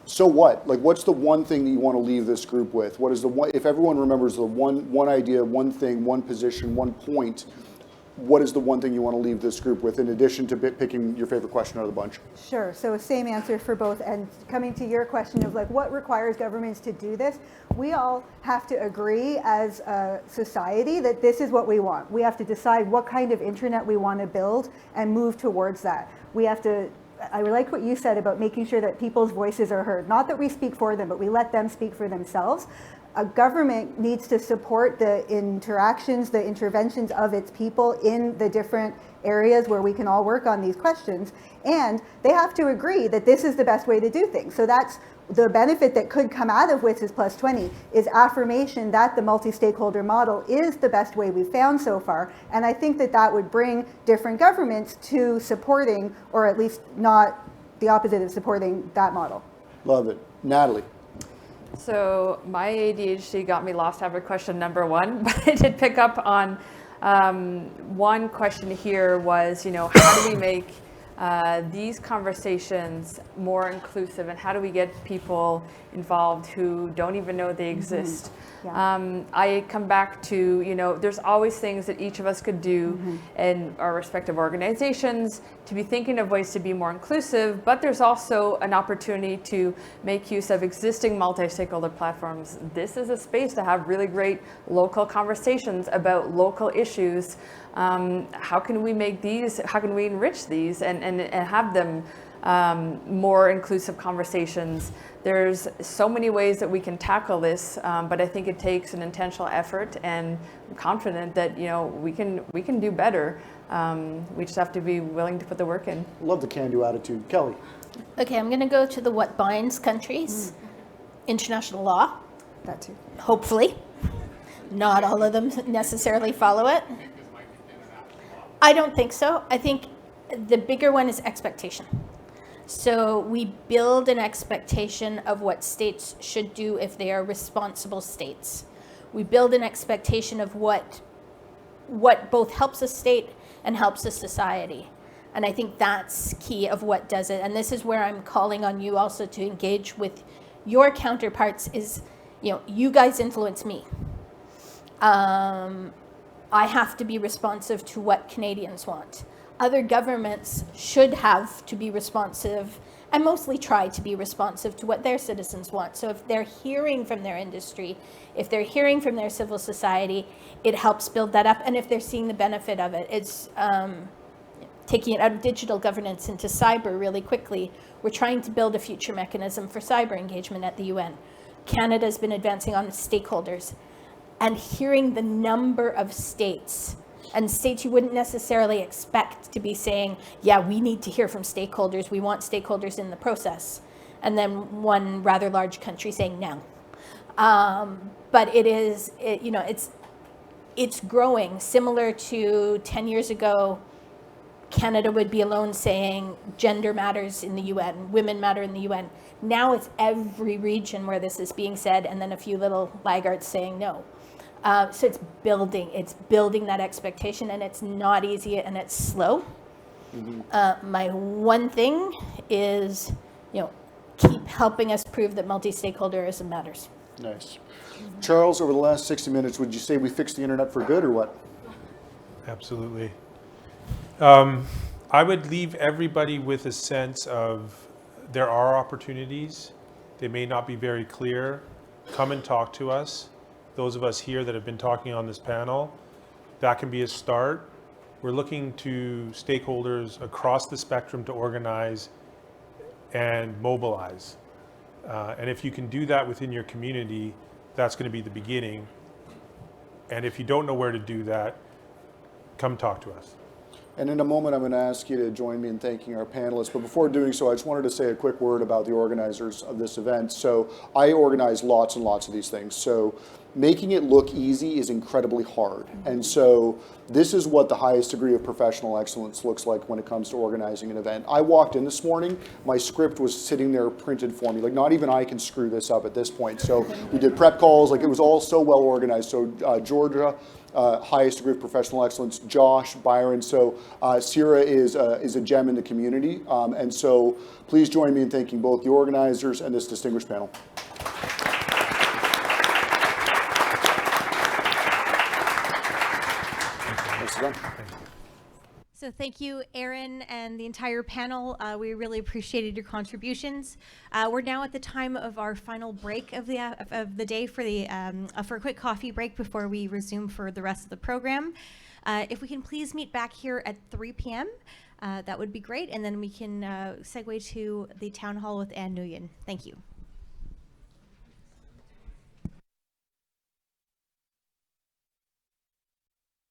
So what? Like, what's the one thing that you want to leave this group with? What is the one? If everyone remembers the one idea, one thing, one position, one point, what is the one thing you want to leave this group with, in addition to picking your favorite question out of the bunch?
Sure, so same answer for both. And coming to your question of like what requires governments to do this, we all have to agree as a society that this is what we want. We have to decide what kind of internet we want to build and move towards that. We have to, I like what you said about making sure that people's voices are heard. Not that we speak for them, but we let them speak for themselves. A government needs to support the interactions, the interventions of its people in the different areas where we can all work on these questions. And they have to agree that this is the best way to do things. So that's the benefit that could come out of WITSES Plus 20 is affirmation that the multi-stakeholder model is the best way we've found so far. And I think that that would bring different governments to supporting, or at least not the opposite of supporting, that model.
Love it. Natalie.
So my ADHD got me lost after question number one, but I did pick up on one question here was, how do we make these conversations more inclusive, and how do we get people involved who don't even know they exist? Yeah. I come back to, there's always things that each of us could do in our respective organizations to be thinking of ways to be more inclusive, but there's also an opportunity to make use of existing multi-stakeholder platforms. This is a space to have really great local conversations about local issues. How can we make these, how can we enrich these and have them more inclusive conversations? There's so many ways that we can tackle this, but I think it takes an intentional effort, and I'm confident that we can do better. We just have to be willing to put the work in.
Love the can-do attitude. Kelly.
Okay, I'm going to go to the what binds countries. International law.
That too.
Hopefully. Not all of them necessarily follow it. I don't think so. I think the bigger one is expectation. So we build an expectation of what states should do if they are responsible states. We build an expectation of what both helps a state and helps a society. And I think that's key of what does it. And this is where I'm calling on you also to engage with your counterparts is, you guys influence me. I have to be responsive to what Canadians want. Other governments should have to be responsive and mostly try to be responsive to what their citizens want. So if they're hearing from their industry, if they're hearing from their civil society, it helps build that up. And if they're seeing the benefit of it, it's taking it out of digital governance into cyber really quickly. We're trying to build a future mechanism for cyber engagement at the UN. Canada's been advancing on stakeholders, and hearing the number of states, and states you wouldn't necessarily expect to be saying, yeah, we need to hear from stakeholders, we want stakeholders in the process. And then one rather large country saying no. But it's growing. Similar to 10 years ago, Canada would be alone saying gender matters in the UN, women matter in the UN. Now it's every region where this is being said, and then a few little laggards saying no. So it's building that expectation, and it's not easy and it's slow. My one thing is, keep helping us prove that multi-stakeholderism matters.
Nice. Charles, over the last 60 minutes, would you say we fixed the internet for good or what?
Absolutely. I would leave everybody with a sense of there are opportunities. They may not be very clear. Come and talk to us. Those of us here that have been talking on this panel, that can be a start. We're looking to stakeholders across the spectrum to organize and mobilize. And if you can do that within your community, that's going to be the beginning. And if you don't know where to do that, come talk to us.
And in a moment, I'm going to ask you to join me in thanking our panelists. But before doing so, I just wanted to say a quick word about the organizers of this event. So I organize lots and lots of these things. So making it look easy is incredibly hard. And so this is what the highest degree of professional excellence looks like when it comes to organizing an event. I walked in this morning, my script was sitting there printed for me. Like, not even I can screw this up at this point. So we did prep calls, like it was all so well organized. So Georgia, highest degree of professional excellence, Josh, Byron. So CIRA is a gem in the community. And so please join me in thanking both the organizers and this distinguished panel.
So thank you, Aaron, and the entire panel. We really appreciated your contributions. We're now at the time of our final break of the day for a quick coffee break before we resume for the rest of the program. If we can please meet back here at 3 p.m., that would be great, and then we can segue to the town hall with Ann Nguyen. Thank you.